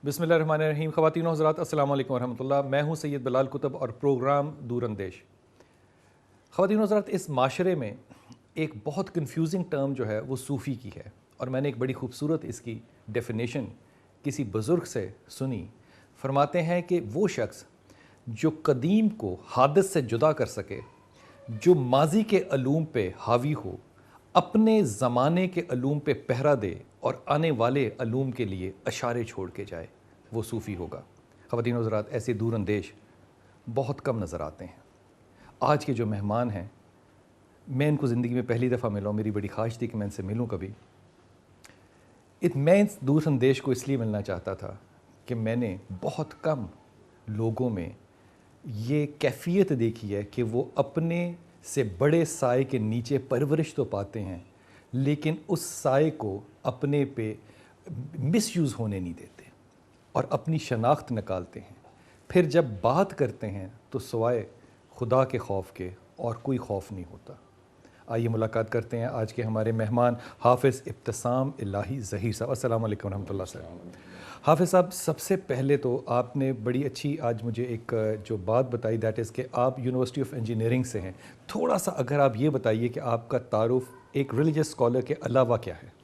بسم اللہ الرحمن الرحیم. خواتین و حضرات السلام علیکم ورحمۃ اللہ. میں ہوں سید بلال کتب اور پروگرام دور اندیش. خواتین و حضرات, اس معاشرے میں ایک بہت کنفیوزنگ ٹرم جو ہے وہ صوفی کی ہے, اور میں نے ایک بڑی خوبصورت اس کی ڈیفینیشن کسی بزرگ سے سنی. فرماتے ہیں کہ وہ شخص جو قدیم کو حادث سے جدا کر سکے, جو ماضی کے علوم پہ حاوی ہو, اپنے زمانے کے علوم پہ پہرا دے اور آنے والے علوم کے لیے اشارے چھوڑ کے جائے, وہ صوفی ہوگا. خواتین و حضرات, ایسے دور اندیش بہت کم نظر آتے ہیں. آج کے جو مہمان ہیں, میں ان کو زندگی میں پہلی دفعہ ملا ہوں. میری بڑی خواہش تھی کہ میں ان سے ملوں کبھی. میں اس دور اندیش کو اس لیے ملنا چاہتا تھا کہ میں نے بہت کم لوگوں میں یہ کیفیت دیکھی ہے کہ وہ اپنے سے بڑے سائے کے نیچے پرورش تو پاتے ہیں, لیکن اس سائے کو اپنے پہ مس یوز ہونے نہیں دیتے اور اپنی شناخت نکالتے ہیں. پھر جب بات کرتے ہیں تو سوائے خدا کے خوف کے اور کوئی خوف نہیں ہوتا. آئیے ملاقات کرتے ہیں آج کے ہمارے مہمان حافظ ابتسام الہی ظہیر صاحب. السلام علیکم ورحمۃ اللہ صاحب. حافظ صاحب, سب سے پہلے تو آپ نے بڑی اچھی آج مجھے ایک جو بات بتائی, دیٹ از کہ آپ یونیورسٹی آف انجینئرنگ سے ہیں. تھوڑا سا اگر آپ یہ بتائیے کہ آپ کا تعارف ایک ریلیجس اسکالر کے علاوہ کیا ہے؟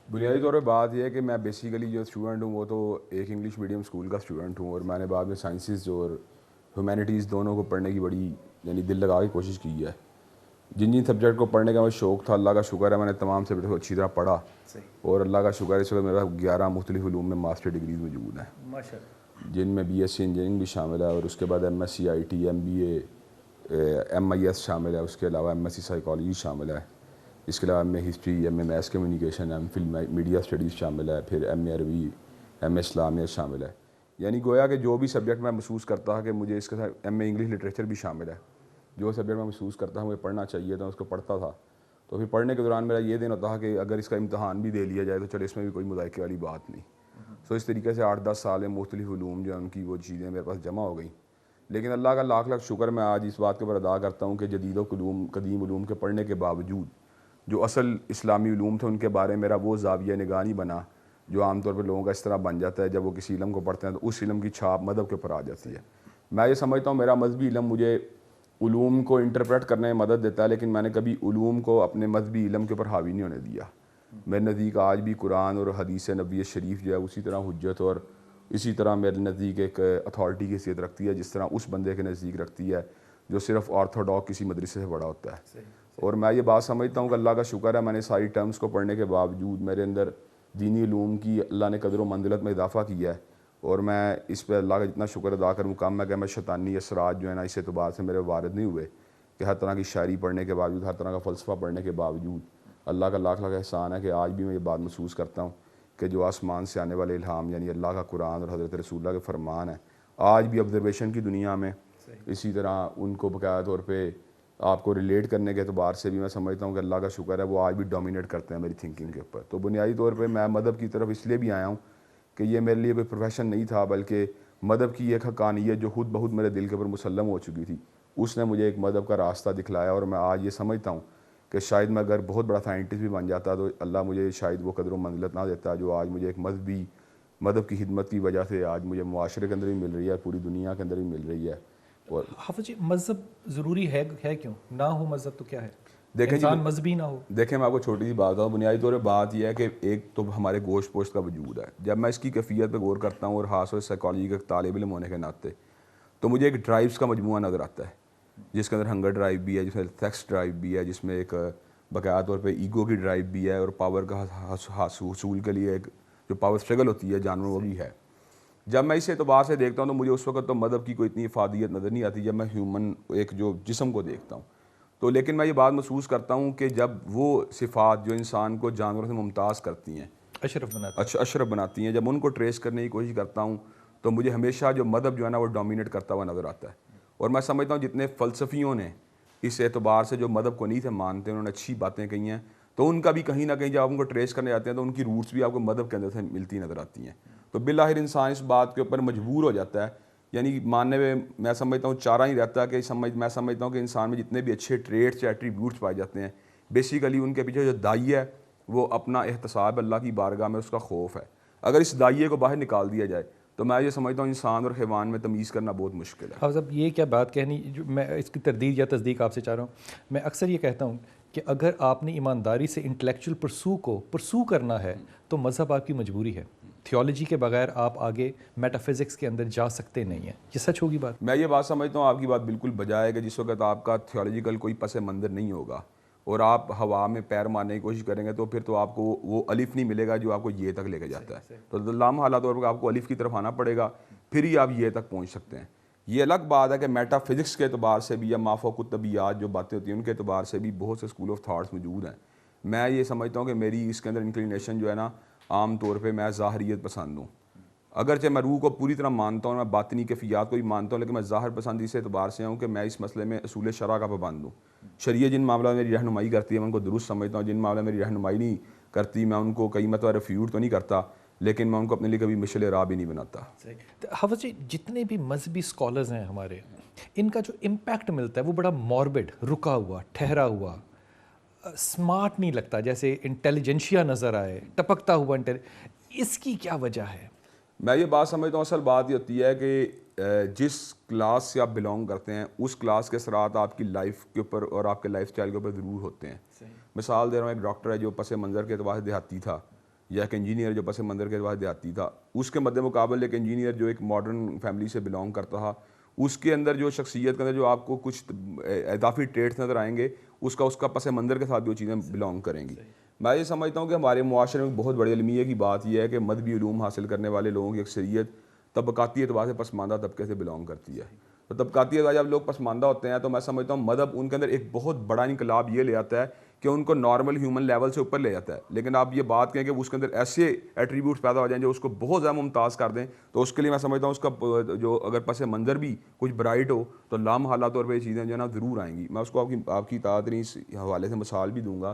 بنیادی طور پہ بات یہ ہے کہ میں بیسیکلی جو اسٹوڈنٹ ہوں وہ تو ایک انگلش میڈیم اسکول کا اسٹوڈنٹ ہوں, اور میں نے بعد میں سائنسز اور ہیومینٹیز دونوں کو پڑھنے کی بڑی دل لگا کے کوشش کی ہے. جن سبجیکٹ کو پڑھنے کا مجھے شوق تھا, اللہ کا شکر ہے میں نے تمام سبجیکٹ کو اچھی طرح پڑھا, اور اللہ کا شکر ہے اس وقت میرا 11 مختلف علوم میں ماسٹر ڈگریز موجود ہیں, جن میں بی ایس سی انجینئرنگ بھی شامل ہے, اور اس کے بعد M S C I T, M B A, M I S شامل ہے, اس کے علاوہ ایم ایس سی سائیکالوجی شامل ہے, اس کے علاوہ M A history, M A mass communication, M Phil media studies شامل ہے, پھر ایم اے عربی, ایم اے اسلامیہ شامل ہے. یعنی گویا کہ جو بھی سبجیکٹ میں محسوس کرتا کہ مجھے اس کے ساتھ ایم اے انگلش لٹریچر بھی شامل ہے, جو سبجیکٹ میں محسوس کرتا ہوں مجھے پڑھنا چاہیے تھا اس کو پڑھتا تھا. تو پھر پڑھنے کے دوران میرا یہ دن ہوتا کہ اگر اس کا امتحان بھی دے لیا جائے تو چلے, اس میں بھی کوئی مذائقے والی بات نہیں. سو اس طریقے سے 8-10 سال میں مختلف علوم جو ہیں ان کی وہ چیزیں میرے پاس جمع ہو گئیں. لیکن اللہ کا لاکھ لاکھ شکر میں آج اس بات کے اوپر ادا کرتا ہوں کہ جدید و قدیم علوم کے پڑھنے کے باوجود جو اصل اسلامی علوم تھے ان کے بارے میں میرا وہ زاویہ نگاہ نہیں بنا جو عام طور پہ لوگوں کا اس طرح بن جاتا ہے. جب وہ کسی علم کو پڑھتے ہیں تو اس علم کی چھاپ مذہب کے اوپر آ جاتی ہے. میں یہ سمجھتا ہوں میرا مذہبی علم مجھے علوم کو انٹرپریٹ کرنے میں مدد دیتا ہے, لیکن میں نے کبھی علوم کو اپنے مذہبی علم کے اوپر حاوی نہیں ہونے دیا. میرے نزدیک آج بھی قرآن اور حدیث نبوی شریف جو ہے اسی طرح حجت اور اسی طرح میرے نزدیک ایک اتھارٹی کی حیثیت رکھتی ہے جس طرح اس بندے کے نزدیک رکھتی ہے جو صرف آرتھوڈاک کسی مدرسے سے بڑا ہوتا ہے. اور میں یہ بات سمجھتا ہوں کہ اللہ کا شکر ہے میں نے ساری ٹرمز کو پڑھنے کے باوجود میرے اندر دینی علوم کی اللہ نے قدر و منزلت میں اضافہ کیا ہے, اور میں اس پہ اللہ کا جتنا شکر ادا کروں کم ہے کہ میں شیطانی اثرات جو ہے نا اس اعتبار سے میرے وارد نہیں ہوئے کہ ہر طرح کی شاعری پڑھنے کے باوجود, ہر طرح کا فلسفہ پڑھنے کے باوجود اللہ کا لاکھ لاکھ احسان ہے کہ آج بھی میں یہ بات محسوس کرتا ہوں کہ جو آسمان سے آنے والے الہام یعنی اللہ کا قرآن اور حضرت رسول اللہ کے فرمان ہیں آج بھی آبزرویشن کی دنیا میں اسی طرح ان کو باقاعدہ طور پہ آپ کو ریلیٹ کرنے کے اعتبار سے بھی میں سمجھتا ہوں کہ اللہ کا شکر ہے وہ آج بھی ڈومینیٹ کرتے ہیں میری تھنکنگ کے اوپر. تو بنیادی طور پہ میں مذہب کی طرف اس لیے بھی آیا ہوں کہ یہ میرے لیے کوئی پروفیشن نہیں تھا, بلکہ مذہب کی ایک حقانیت جو خود بخود میرے دل کے اوپر مسلم ہو چکی تھی, اس نے مجھے ایک مذہب کا راستہ دکھلایا. اور میں آج یہ سمجھتا ہوں کہ شاید میں اگر بہت بڑا سائنٹسٹ بھی بن جاتا تو اللہ مجھے شاید وہ قدر و منزلت نہ دیتا جو آج مجھے ایک مذہب کی خدمت کی وجہ سے آج مجھے معاشرے کے اندر بھی مل رہی ہے, پوری دنیا کے اندر بھی مل رہی ہے. اور حافظ جی, مذہب ضروری ہے کیوں؟ نہ ہو مذہب تو کیا ہے؟ دیکھیں انسان مذہبی نہ ہو. دیکھیں میں آپ کو چھوٹی سی بات بتاؤں. بنیادی طور پہ بات یہ ہے کہ ایک تو ہمارے گوشت پوشت کا وجود ہے. جب میں اس کی کیفیت پہ غور کرتا ہوں اور خاص طور سے سائیکالوجی کا طالب علم ہونے کے ناطے, تو مجھے ایک ڈرائیوز کا مجموعہ نظر آتا ہے جس کے اندر ہنگر ڈرائیو بھی ہے, جس میں سیکس ڈرائیو بھی ہے, جس میں ایک باقاعدہ طور پہ ایگو کی ڈرائیو بھی ہے, اور پاور کا حصول کے لیے ایک جو پاور اسٹرگل ہوتی ہے جانوروں وہ بھی ہے. جب میں اس اعتبار سے دیکھتا ہوں تو مجھے اس وقت تو مذہب کی کوئی اتنی افادیت نظر نہیں آتی جب میں ہیومن ایک جو جسم کو دیکھتا ہوں. تو لیکن میں یہ بات محسوس کرتا ہوں کہ جب وہ صفات جو انسان کو جانوروں سے ممتاز کرتی ہیں, اشرف بناتی ہیں, جب ان کو ٹریس کرنے کی کوشش کرتا ہوں تو مجھے ہمیشہ جو مذہب جو ہے نا وہ ڈومینیٹ کرتا ہوا نظر آتا ہے. اور میں سمجھتا ہوں جتنے فلسفیوں نے اس اعتبار سے جو مذہب کو نہیں تھے مانتے, انہوں نے اچھی باتیں کہی ہیں, تو ان کا بھی کہیں نہ کہیں جب آپ ان کو ٹریس کرنے جاتے ہیں تو ان کی روٹس بھی آپ کو مذہب کے اندر سے ملتی نظر آتی ہیں. تو بالآخر انسان اس بات کے اوپر مجبور ہو جاتا ہے, یعنی ماننے میں سمجھتا ہوں چارہ ہی رہتا ہے کہ میں سمجھتا ہوں کہ انسان میں جتنے بھی اچھے ٹریٹس یا ایٹریبیوٹس پائے جاتے ہیں بیسیکلی ان کے پیچھے جو دائی ہے وہ اپنا احتساب اللہ کی بارگاہ میں اس کا خوف ہے. اگر اس دائیے کو باہر نکال دیا جائے تو میں یہ سمجھتا ہوں انسان اور حیوان میں تمیز کرنا بہت مشکل ہے. حافظ صاحب یہ کیا بات کہنی جو میں اس کی تردید یا تصدیق آپ سے چاہ رہا ہوں. میں اکثر یہ کہتا ہوں کہ اگر آپ نے ایمانداری سے انٹلیکچوئل پرسو کرنا ہے تو مذہب آپ کی مجبوری ہے. تھیولوجی کے بغیر آپ آگے میٹا فزکس کے اندر جا سکتے نہیں ہیں. یہ سچ ہوگی بات؟ میں یہ بات سمجھتا ہوں آپ کی بات بالکل بجائے ہے کہ جس وقت آپ کا تھیولوجیکل کوئی پس منظر نہیں ہوگا اور آپ ہوا میں پیر مارنے کی کوشش کریں گے تو پھر تو آپ کو وہ الف نہیں ملے گا جو آپ کو یہ تک لے کے جاتا ہے. تو لامحالہ طور پر آپ کو الف کی طرف آنا پڑے گا, پھر ہی آپ یہ تک پہنچ سکتے ہیں. یہ الگ بات ہے کہ میٹا فزکس کے اعتبار سے بھی یا مافوق الطبیعیات جو باتیں ہوتی ہیں ان کے اعتبار سے بھی بہت سے اسکول آف تھاٹس موجود ہیں. میں یہ سمجھتا ہوں کہ میری اس کے اندر انکلینیشن جو ہے نا عام طور پہ میں ظاہریت پسند ہوں. اگرچہ میں روح کو پوری طرح مانتا ہوں, میں باطنی کیفیات کو بھی مانتا ہوں, لیکن میں ظاہر پسندی سے اعتبار سے ہوں کہ میں اس مسئلے میں اصول شرع کا پابند ہوں. شریعت جن معاملہ میں میری رہنمائی کرتی ہے میں ان کو درست سمجھتا ہوں, جن معاملہ میں میری رہنمائی نہیں کرتی میں ان کو کئی مرتبہ ریفیوٹ تو نہیں کرتا, لیکن میں ان کو اپنے لیے کبھی مشعل راہ بھی نہیں بناتا. حافظ جی جتنے بھی مذہبی اسکالرز ہیں ہمارے, ان کا جو امپیکٹ ملتا ہے وہ بڑا موربڈ, رکا ہوا, ٹھہرا ہوا, اسمارٹ نہیں لگتا, جیسے انٹیلیجنشیا نظر آئے, ٹپکتا ہوا اس کی کیا وجہ ہے؟ میں یہ بات سمجھتا ہوں اصل بات یہ ہوتی ہے کہ جس کلاس سے آپ بلونگ کرتے ہیں اس کلاس کے اثرات آپ کی لائف کے اوپر اور آپ کے لائف سٹائل کے اوپر ضرور ہوتے ہیں. مثال دے رہا ہوں, ایک ڈاکٹر ہے جو پس منظر کے اعتبار سے دیہاتی تھا, یا ایک انجینئر جو پس منظر کے اعتبار سے دیہاتی تھا. اس کے مد مقابل ایک انجینئر جو ایک ماڈرن فیملی سے بلونگ کرتا تھا, اس کے اندر جو شخصیت کے اندر جو آپ کو کچھ اضافی ٹریٹس نظر آئیں گے اس کا پس منظر کے ساتھ بھی وہ چیزیں بلونگ کریں گی. میں یہ سمجھتا ہوں کہ ہمارے معاشرے میں بہت بڑی المیہ کی بات یہ ہے کہ مذہبی علوم حاصل کرنے والے لوگوں کی اکثریت طبقاتی اعتبار سے پسماندہ طبقے سے بلونگ کرتی ہے. تو طبقاتی اعتبار جب لوگ پسماندہ ہوتے ہیں تو میں سمجھتا ہوں مذہب ان کے اندر ایک بہت بڑا انقلاب یہ لے آتا ہے کہ ان کو نارمل ہیومن لیول سے اوپر لے جاتا ہے. لیکن آپ یہ بات کہیں کہ اس کے اندر ایسے ایٹریبیوٹس پیدا ہو جائیں جو اس کو بہت زیادہ ممتاز کر دیں, تو اس کے لیے میں سمجھتا ہوں اس کا جو اگر پس منظر بھی کچھ برائٹ ہو تو لامحالہ طور پہ یہ چیزیں جو ہے نا ضرور آئیں گی. میں اس کو آپ کی اطاعت نہیں اس حوالے سے مثال بھی دوں گا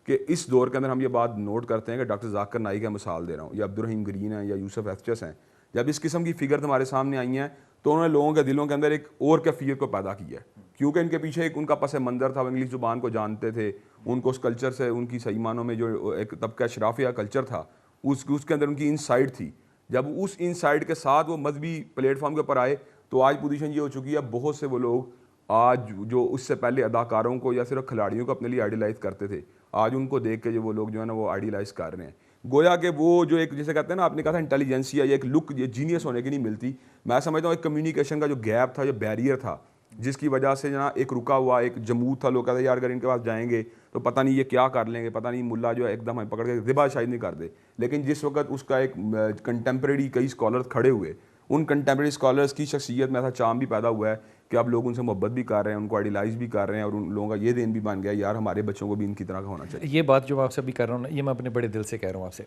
کہ اس دور کے اندر ہم یہ بات نوٹ کرتے ہیں کہ ڈاکٹر ذاکر نائک کا مثال دے رہا ہوں, یا عبدالرحیم گرین ہیں, یا یوسف ایفچس ہیں. جب اس قسم کی فگر ہمارے سامنے آئی ہیں تو انہوں نے لوگوں کے دلوں کے اندر ایک اور کیفیت کو پیدا کیا ہے, کیونکہ ان کے پیچھے ایک ان کا پس منظر تھا, وہ انگلش زبان کو جانتے تھے, ان کو اس کلچر سے ان کی صحیح معنوں میں جو ایک طبقہ اشرافیہ کلچر تھا اس کے اندر ان کی انسائٹ تھی. جب اس انسائٹ کے ساتھ وہ مذہبی پلیٹ فارم کے اوپر آئے تو آج پوزیشن یہ ہو چکی ہے بہت سے وہ لوگ آج جو اس سے پہلے اداکاروں کو یا صرف کھلاڑیوں کو اپنے لیے آئیڈیلائز کرتے تھے, آج ان کو دیکھ کے جو وہ لوگ جو ہے نا وہ آئیڈیلائز کر رہے ہیں. گویا کہ وہ جو ایک جیسے کہتے ہیں نا, آپ نے کہا تھا انٹیلیجنسی یا ایک لک یہ جینیس ہونے کی نہیں ملتی. میں سمجھتا ہوں ایک کمیونیکیشن کا جو گیپ تھا, جو بیریئر تھا, جس کی وجہ سے جنا ایک رکا ہوا ایک جمود تھا. لوگ کہتے ہیں یار اگر ان کے پاس جائیں گے تو پتہ نہیں یہ کیا کر لیں گے, پتہ نہیں ملا جو ہے ایک دم ہمیں پکڑ کے ذبح شاید نہیں کر دے. لیکن جس وقت اس کا ایک کنٹمپریری کئی اسکالرز کھڑے ہوئے, ان کنٹمپریری اسکالرز کی شخصیت میں ایسا چام بھی پیدا ہوا ہے کہ اب لوگ ان سے محبت بھی کر رہے ہیں, ان کو آئیڈیلائز بھی کر رہے ہیں, اور ان لوگوں کا یہ دین بھی بن گیا یار ہمارے بچوں کو بھی ان کی طرح کا ہونا چاہیے. یہ بات جو میں آپ سے ابھی کر رہا ہوں نا, یہ میں اپنے بڑے دل سے کہہ رہا ہوں آپ سے.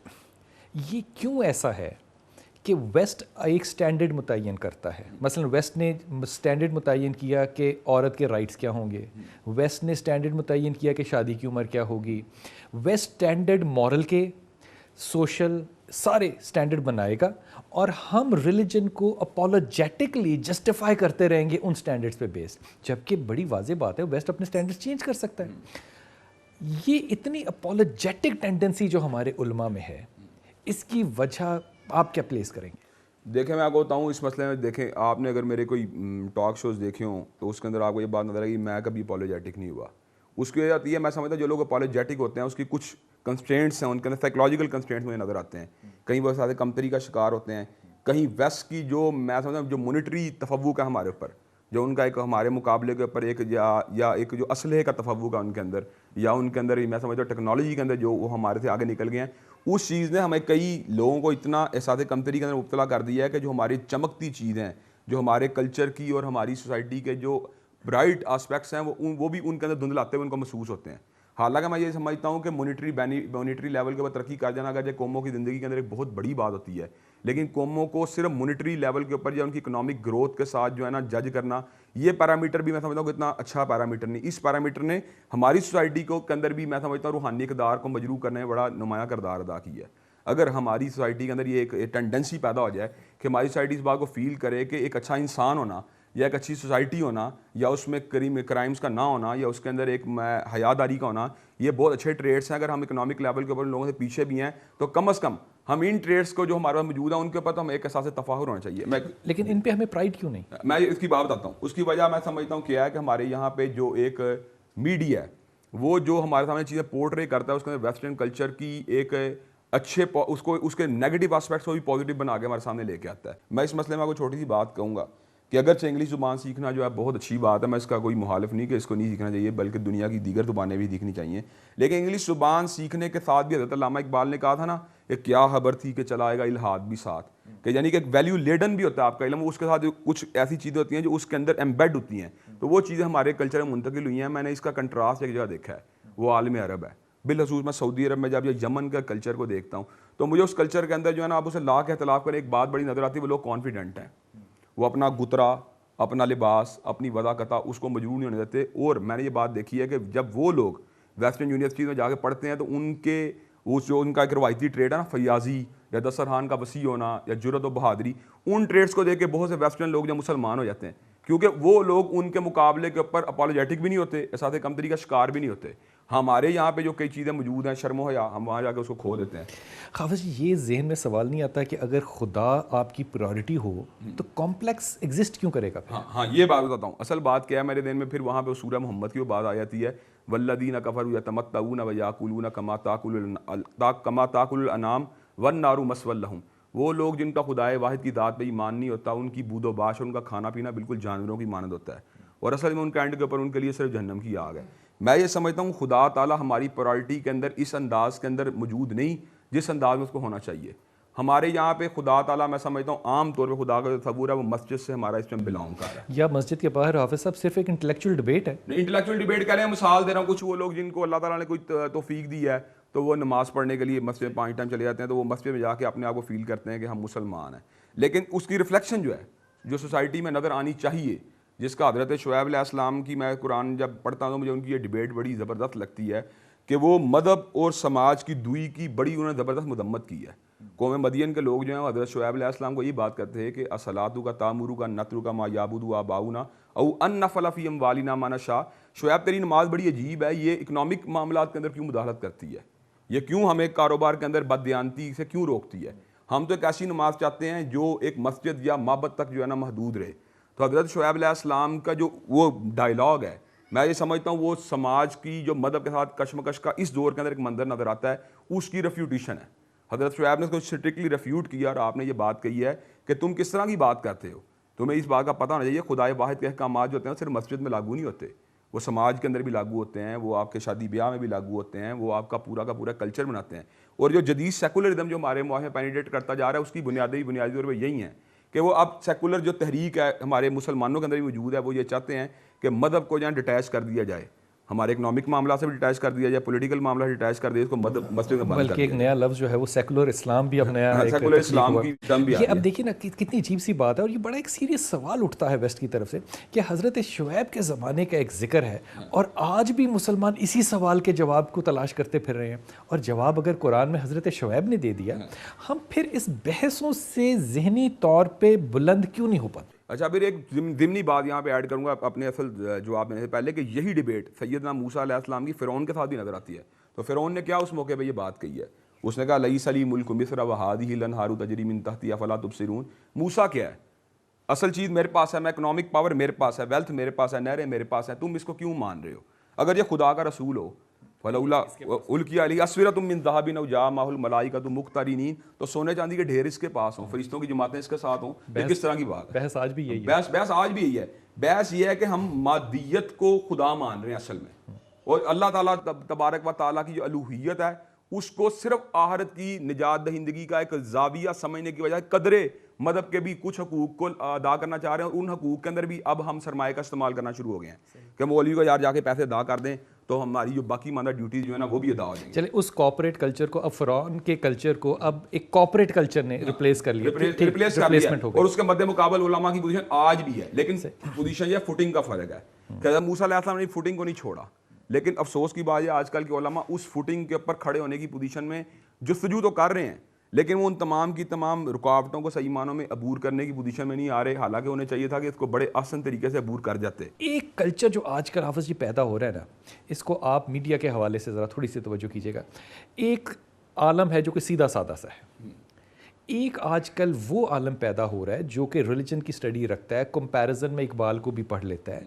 یہ کیوں ایسا ہے کہ ویسٹ ایک سٹینڈرڈ متعین کرتا ہے؟ مثلا ویسٹ نے سٹینڈرڈ متعین کیا کہ عورت کے رائٹس کیا ہوں گے, ویسٹ نے سٹینڈرڈ متعین کیا کہ شادی کی عمر کیا ہوگی, ویسٹ سٹینڈرڈ مورل کے, سوشل سارے سٹینڈرڈ بنائے گا, اور ہم ریلیجن کو اپولوجیٹکلی جسٹیفائی کرتے رہیں گے ان سٹینڈرڈس پہ بیس. جبکہ بڑی واضح بات ہے ویسٹ اپنے سٹینڈرڈ چینج کر سکتا ہے. یہ اتنی اپولوجیٹک ٹینڈنسی جو ہمارے علماء میں ہے, اس کی وجہ آپ کیا پلیس کریں گے؟ دیکھیں میں آپ کو بتاؤں اس مسئلے میں, دیکھیں آپ نے اگر میرے کوئی ٹاک شوز دیکھے ہوں تو اس کے اندر آپ کو یہ بات نظر آئے گی میں کبھی اپولوجیٹک نہیں ہوا. اس کی وجہ آتی ہے میں سمجھتا ہوں جو لوگ اپولوجیٹک ہوتے ہیں اس کی کچھ کنسٹرینٹس ہیں, ان کے اندر سائیکلوجیکل کنسٹرینٹس مجھے نظر آتے ہیں. کہیں بہت سارے کمتری کا شکار ہوتے ہیں, کہیں ویسٹ کی جو میں سمجھتا ہوں جو مونیٹری تفوق ہے ہمارے اوپر, جو ان کا ایک ہمارے مقابلے کے اوپر ایک یا ایک جو اسلحے کا تفوق ہے ان کے اندر, یا ان کے اندر میں سمجھتا ہوں ٹیکنالوجی کے اندر جو وہ ہمارے سے آگے نکل گئے ہیں, اس چیز نے ہمیں کئی لوگوں کو اتنا احساس کمتری کے اندر مبتلا کر دیا ہے کہ جو ہماری چمکتی چیزیں ہیں, جو ہمارے کلچر کی اور ہماری سوسائٹی کے جو برائٹ آسپیکٹس ہیں وہ بھی ان کے اندر دھندلاتے ہوئے ان کو محسوس ہوتے ہیں. حالانکہ میں یہ سمجھتا ہوں کہ مونیٹری لیول کے اوپر ترقی کر جانا اگر قوموں کی زندگی کے اندر ایک بہت بڑی بات ہوتی ہے, لیکن قوموں کو صرف مونیٹری لیول کے اوپر یا ان کی اکنامک گروتھ کے ساتھ جو ہے نا جج کرنا, یہ پیرامیٹر بھی میں سمجھتا ہوں کہ اتنا اچھا پیرامیٹر نہیں. اس پیرامیٹر نے ہماری سوسائٹی کو کے اندر بھی میں سمجھتا ہوں روحانی اقدار کو مجروح کرنے میں بڑا نمایاں کردار ادا کیا ہے. اگر ہماری سوسائٹی کے اندر یہ ایک ٹینڈنسی پیدا ہو جائے کہ ہماری سوسائٹی اس بات کو فیل کرے کہ ایک اچھا انسان ہونا یا ایک اچھی سوسائٹی ہونا, یا اس میں کرائمز کا نہ ہونا, یا اس کے اندر ایک حیاداری کا ہونا, یہ بہت اچھے ٹریٹس ہیں. اگر ہم اکنامک لیول کے اوپر لوگوں سے پیچھے بھی ہیں تو کم از کم ہم ان ٹریڈس کو جو ہمارے پاس موجود ہیں ان کے اوپر تو ہمیں ایک احساس فخر ہونا چاہیے. لیکن ان پہ ہمیں پرائڈ کیوں نہیں؟ میں اس کی بات بتاتا ہوں. اس کی وجہ میں سمجھتا ہوں کیا ہے کہ ہمارے یہاں پہ جو ایک میڈیا ہے وہ جو ہمارے سامنے چیزیں پورٹرے کرتا ہے اس کے اندر ویسٹرن کلچر کی ایک اچھے اس کے نیگیٹو آسپیکٹس کو بھی پازیٹیو بنا کے ہمارے سامنے لے کے آتا ہے. میں اس مسئلے میں آپ کو چھوٹی سی بات کہوں گا کہ اگرچہ انگلش زبان سیکھنا جو ہے بہت اچھی بات ہے, میں اس کا کوئی مخالف نہیں کہ اس کو نہیں سیکھنا چاہیے, بلکہ دنیا کی دیگر زبانیں بھی سیکھنی چاہیے. لیکن انگلش زبان سیکھنے کے ساتھ بھی حضرت علامہ اقبال نے کہا تھا نا کہ کیا خبر تھی کہ چلا آئے گا الحاد بھی ساتھ, کہ یعنی کہ ایک ویلیو لیڈن بھی ہوتا ہے آپ کا علم, اس کے ساتھ کچھ ایسی چیزیں ہوتی ہیں جو اس کے اندر ایمبیڈ ہوتی ہیں, تو وہ چیزیں ہمارے کلچر میں منتقل ہوئی ہیں. میں نے اس کا کنٹراسٹ ایک جگہ دیکھا ہے, وہ عالم عرب ہے. بالخصوص میں سعودی عرب میں جب یہ یمن کا کلچر کو دیکھتا ہوں تو مجھے اس کلچر کے اندر جو ہے نا آپ اسے لا کے اختلاف کریں ایک بات بڑی نظر آتی ہے, وہ لوگ کانفیڈنٹ ہیں, وہ اپنا گترا, اپنا لباس, اپنی وضاقتہ اس کو مجبور نہیں ہونے دیتے. اور میں نے یہ بات دیکھی ہے کہ جب وہ لوگ ویسٹرن یونیورسٹیز میں جا کے پڑھتے ہیں تو ان کے وہ جو ان کا ایک روایتی ٹریڈ ہے نا, فیاضی یا دسترخوان کا وسیع ہونا یا جرأت و بہادری, ان ٹریڈس کو دیکھ کے بہت سے ویسٹرن لوگ جو مسلمان ہو جاتے ہیں, کیونکہ وہ لوگ ان کے مقابلے کے اوپر اپالوجیٹک بھی نہیں ہوتے, ساتھ ہی کمتری کا شکار بھی نہیں ہوتے. ہمارے یہاں پہ جو کئی چیزیں موجود ہیں شرم و حیا, ہم وہاں جا کے اس کو کھو دیتے ہیں. حافظ جی, یہ ذہن میں سوال نہیں آتا کہ اگر خدا آپ کی پرائورٹی ہو تو کمپلیکس ایگزسٹ کیوں کرے گا؟ ہاں یہ بات بتاتا ہوں. اصل بات کیا ہے میرے ذہن میں, پھر وہاں پہ سورہ محمد کی وہ بات آ جاتی ہے, والذین کفروا یتمتعون ویاکلون کما تاکل الانعام والنار مثوی لہم. وہ لوگ جن کا خدائے واحد کی ذات پہ ایمان نہیں ہوتا, ان کی بود و باش اور ان کا کھانا پینا بالکل جانوروں کی مانند ہوتا ہے, اور اصل میں ان کے اینڈ کے اوپر ان کے لیے صرف جہنم کی آگ ہے. میں یہ سمجھتا ہوں خدا تعالیٰ ہماری پرائورٹی کے اندر اس انداز کے اندر موجود نہیں جس انداز میں اس کو ہونا چاہیے. ہمارے یہاں پہ خدا تعالیٰ میں سمجھتا ہوں عام طور پہ خدا کا جو تصور ہے وہ مسجد سے ہمارا اس میں بلانگ کر رہا ہے, یا مسجد کے باہر حافظ صاحب صرف ایک انٹلیکچوئل ڈبیٹ ہے. انٹلیکچوئل ڈبیٹ کر رہے ہیں. مثال دے رہا ہوں, کچھ وہ لوگ جن کو اللہ تعالیٰ نے کوئی توفیق دی ہے تو وہ نماز پڑھنے کے لیے مسجد میں 5 ٹائم چلے جاتے ہیں, تو وہ مسجد میں جا کے اپنے آپ کو فیل کرتے ہیں کہ ہم مسلمان ہیں. لیکن اس کی ریفلیکشن جو ہے جو سوسائٹی میں نظر آنی چاہیے, جس کا حضرت شعیب علیہ السلام کی, میں قرآن جب پڑھتا ہوں تو مجھے ان کی یہ ڈبیٹ بڑی زبردست لگتی ہے کہ وہ مذہب اور سماج کی دوئی کی بڑی انہوں نے زبردست مذمت کی ہے. قوم مدین کے لوگ جو ہیں حضرت شعیب علیہ السلام کو یہ بات کرتے ہیں کہ اصلاۃ کا تامر کا نتر کا ما یعبد آباؤنا او ان نفل فی اموالنا ما نشاء. شعیب تیری نماز بڑی عجیب ہے, یہ اکنامک معاملات کے اندر کیوں مداخلت کرتی ہے, یہ کیوں ہمیں کاروبار کے اندر بددیانتی سے کیوں روکتی ہے. ہم تو ایک ایسی نماز چاہتے ہیں جو ایک مسجد یا معبد تک جو ہے نا محدود رہے. تو حضرت شعیب علیہ السلام کا جو وہ ڈائلاگ ہے, میں یہ سمجھتا ہوں وہ سماج کی جو مذہب کے ساتھ کشمکش کا اس دور کے اندر ایک منظر نظر آتا ہے, اس کی ریفیوٹیشن ہے. حضرت شعیب نے اس کو اسٹرکٹلی ریفیوٹ کیا, اور آپ نے یہ بات کہی ہے کہ تم کس طرح کی بات کرتے ہو, تمہیں اس بات کا پتہ ہونا چاہیے خدائے واحد کے احکامات جو ہوتے ہیں صرف مسجد میں لاگو نہیں ہوتے, وہ سماج کے اندر بھی لاگو ہوتے ہیں, وہ آپ کے شادی بیاہ میں بھی لاگو ہوتے ہیں, وہ آپ کا پورا کلچر بناتے ہیں. اور جو جدید سیکولرزم جو ہمارے معاشرے میں پینیٹریٹ کرتا جا رہا ہے, اس کی بنیادی طور پہ یہی ہیں کہ وہ اب سیکولر جو تحریک ہے ہمارے مسلمانوں کے اندر بھی موجود ہے, وہ یہ چاہتے ہیں کہ مذہب کو جہاں ڈیٹیچ کر دیا جائے, ہمارے اکنامک معاملہ سے بھی ڈیٹیچ کر دیا جائے, پولیٹیکل معاملہ سے ڈیٹیچ کر دیا, اس کو مسجد میں بند کر دیا. بلکہ ایک نیا لفظ جو ہے وہ سیکولر اسلام بھی اب نیا سیکولر اسلام کی ٹرم بھی آ یہ گیا. اب دیکھیے نا کتنی عجیب سی بات ہے, اور یہ بڑا ایک سیریس سوال اٹھتا ہے ویسٹ کی طرف سے کہ حضرت شعیب کے زمانے کا ایک ذکر ہے, اور آج بھی مسلمان اسی سوال کے جواب کو تلاش کرتے پھر رہے ہیں, اور جواب اگر قرآن میں حضرت شعیب نے دے دیا, ہم پھر اس بحثوں سے ذہنی طور پہ بلند کیوں نہیں ہو پاتے؟ اچھا, پھر ایک ضمنی بات یہاں پہ ایڈ کروں گا اپنے اصل جواب دینے سے پہلے, کہ یہی ڈبیٹ سیدنا موسیٰ علیہ السلام کی فرعون کے ساتھ بھی نظر آتی ہے. تو فرعون نے کیا اس موقع پہ یہ بات کہی ہے, اس نے کہا لیس لی ملک مصر وہذہ الانہار تجری من تحتی افلا تبصرون. موسیٰ کیا ہے, اصل چیز میرے پاس ہے, میں اکنامک پاور میرے پاس ہے, ویلتھ میرے پاس ہے, نہریں میرے پاس ہیں, تم اس کو کیوں مان رہے ہو؟ اگر یہ خدا کا رسول ہو, فلولا القی علیہ اسورۃ من ذہب او جاء معہ الملائکۃ مقترنین, تو سونے چاندی کے ڈھیر اس کے پاس ہوں, فرشتوں کی جماعتیں اس کے ساتھ ہوں, یہ کس طرح کی بات ہے؟ بحث آج بھی یہی ہے. بحث آج بھی یہی ہے. بحث یہ ہے کہ ہم مادیت کو خدا مان رہے ہیں اصل میں, اور اللہ تعالیٰ تبارک و تعالیٰ کی جو الوہیت ہے اس کو صرف آخرت کی نجات دہندگی کا ایک زاویہ سمجھنے کی وجہ قدرے مذہب کے بھی کچھ حقوق کو ادا کرنا چاہ رہے ہیں, اور ان حقوق کے اندر بھی اب ہم سرمایہ کا استعمال کرنا شروع ہو گئے ہیں کہ مولوی کو یار جا کے پیسے ادا کر دیں تو ہماری جو باقی ماندہ ڈیوٹیز جو ہے نا وہ بھی ادا ہو جائیں گی. چلے اس کارپوریٹ کلچر کو, اب فرعون کے کلچر کو اب ایک کارپوریٹ کلچر نے ریپلیس کر لیا, ریپلیسمنٹ ہو گئی, اور اس کے مد مقابل علماء کی پوزیشن آج بھی ہے, لیکن پوزیشن یہ فوٹنگ کا فرق ہے کہ موسیٰ علیہ السلام نے فوٹنگ کو نہیں چھوڑا, لیکن افسوس کی بات ہے آج کل کے علماء اس فوٹنگ کے اوپر کھڑے ہونے کی پوزیشن میں جستجو تو کر رہے ہیں, لیکن وہ ان تمام کی تمام رکاوٹوں کو صحیح معنوں میں عبور کرنے کی پوزیشن میں نہیں آ رہے, حالانکہ انہیں چاہیے تھا کہ اس کو بڑے آسان طریقے سے عبور کر جاتے. ایک کلچر جو آج کل حافظ جی پیدا ہو رہا ہے نا, اس کو آپ میڈیا کے حوالے سے ذرا تھوڑی سی توجہ کیجیے گا. ایک عالم ہے جو کہ سیدھا سادہ سا ہے، ایک آج کل وہ عالم پیدا ہو رہا ہے جو کہ ریلیجن کی سٹڈی رکھتا ہے، کمپیریزن میں اقبال کو بھی پڑھ لیتا ہے،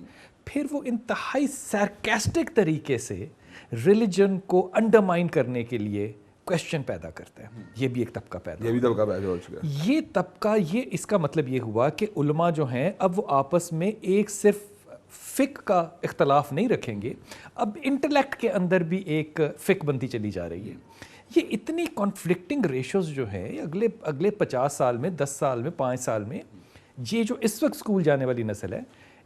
پھر وہ انتہائی سارکیسٹک طریقے سے ریلیجن کو انڈرمائن کرنے کے لیے کویشچن پیدا کرتا ہے. یہ بھی ایک طبقہ پیدا یہ بھی طبقہ پیدا ہو چکا ہے. یہ طبقہ، یہ اس کا مطلب یہ ہوا کہ علماء جو ہیں اب وہ آپس میں ایک صرف فقہ کا اختلاف نہیں رکھیں گے، اب انٹلیکٹ کے اندر بھی ایک فقہ بنتی چلی جا رہی ہے. یہ اتنی کانفلکٹنگ ریشوز جو ہیں اگلے 50 سال میں، 10 سال میں، 5 سال میں، یہ جو اس وقت اسکول جانے والی نسل ہے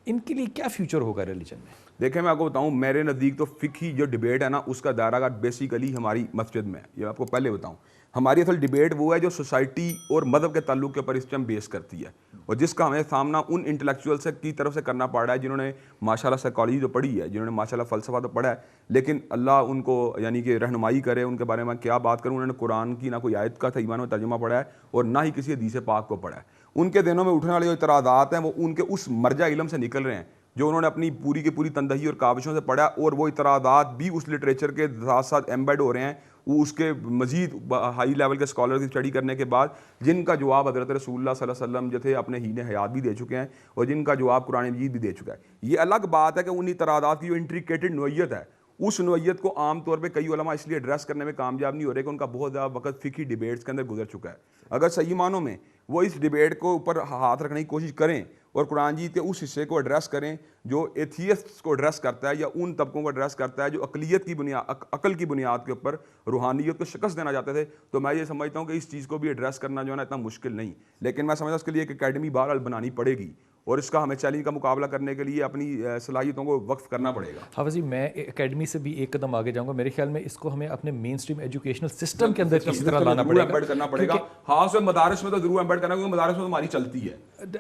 ان کے لیے کیا فیوچر ہوگا ریلیجن میں؟ دیکھیں میں آپ کو بتاؤں، میرے نزدیک تو فقہی جو ڈبیٹ ہے نا اس کا دائرہ کار بیسیکلی ہماری مسجد میں ہے. یہ آپ کو پہلے بتاؤں، ہماری اصل ڈبیٹ وہ ہے جو سوسائٹی اور مذہب کے تعلق کے اوپر اس ٹائم بیس کرتی ہے، اور جس کا ہمیں سامنا ان انٹلیکچوئل سے کی طرف سے کرنا پڑ رہا ہے جنہوں نے ماشاءاللہ سائیکالوجی تو پڑھی ہے، جنہوں نے ماشاءاللہ فلسفہ تو پڑھا ہے، لیکن اللہ ان کو یعنی کہ رہنمائی کرے. ان کے بارے میں کیا بات کروں، انہوں نے قرآن کی نہ کوئی آیت کا صحیح معنی میں ترجمہ پڑھا ہے اور نہ ہی کسی حدیث پاک کو پڑھا ہے. ان کے دنوں میں اٹھنے والے جو اعتراضات ہیں وہ ان کے اس مرجع علم سے نکل رہے ہیں جو انہوں نے اپنی پوری کی پوری تندہی اور کاوشوں سے پڑھا، اور وہ اعتراضات بھی اس لٹریچر کے ساتھ ساتھ ایمبیڈ ہو رہے ہیں. وہ اس کے مزید ہائی لیول کے اسکالر کی اسٹڈی کرنے کے بعد جن کا جواب حضرت رسول اللہ صلی اللہ علیہ وسلم جو تھے اپنے ہین حیات بھی دے چکے ہیں، اور جن کا جواب قرآن مجید بھی دے چکا ہے. یہ الگ بات ہے کہ ان اعتراضات کی جو انٹریکیٹڈ نوعیت ہے، اس نوعیت کو عام طور پہ کئی علماء اس لیے ایڈریس کرنے میں کامیاب نہیں ہو رہے کہ ان کا بہت زیادہ وقت فقہی ڈیبیٹس کے اندر گزر چکا ہے. اگر صحیح معنوں میں وہ اس ڈیبیٹ کو اوپر ہاتھ رکھنے کی کوشش کریں اور قرآن جیت کے اس حصے کو ایڈریس کریں جو ایتھیسٹس کو ایڈریس کرتا ہے یا ان طبقوں کو ایڈریس کرتا ہے جو عقلیت کی بنیاد، عقل کی بنیاد کے اوپر روحانیت کو شکست دینا چاہتے تھے، تو میں یہ سمجھتا ہوں کہ اس چیز کو بھی ایڈریس کرنا جو ہے نا اتنا مشکل نہیں. لیکن میں سمجھتا ہوں اس کے لیے ایک اکیڈمی بہرحال بنانی پڑے گی، اور اس کا ہمیں چیلنج کا مقابلہ کرنے کے لیے اپنی صلاحیتوں کو وقف کرنا پڑے گا. حافظ جی، میں اکیڈمی سے بھی ایک قدم آگے جاؤں گا. میرے خیال میں اس کو ہمیں اپنے مین اسٹریم ایجوکیشنل سسٹم کے اندر کسی طرح لانا پڑے گا. ہاں سے مدارس میں تو ضرور ایمبیڈ کرنا، کیونکہ مدارس میں تو ہماری چلتی ہے.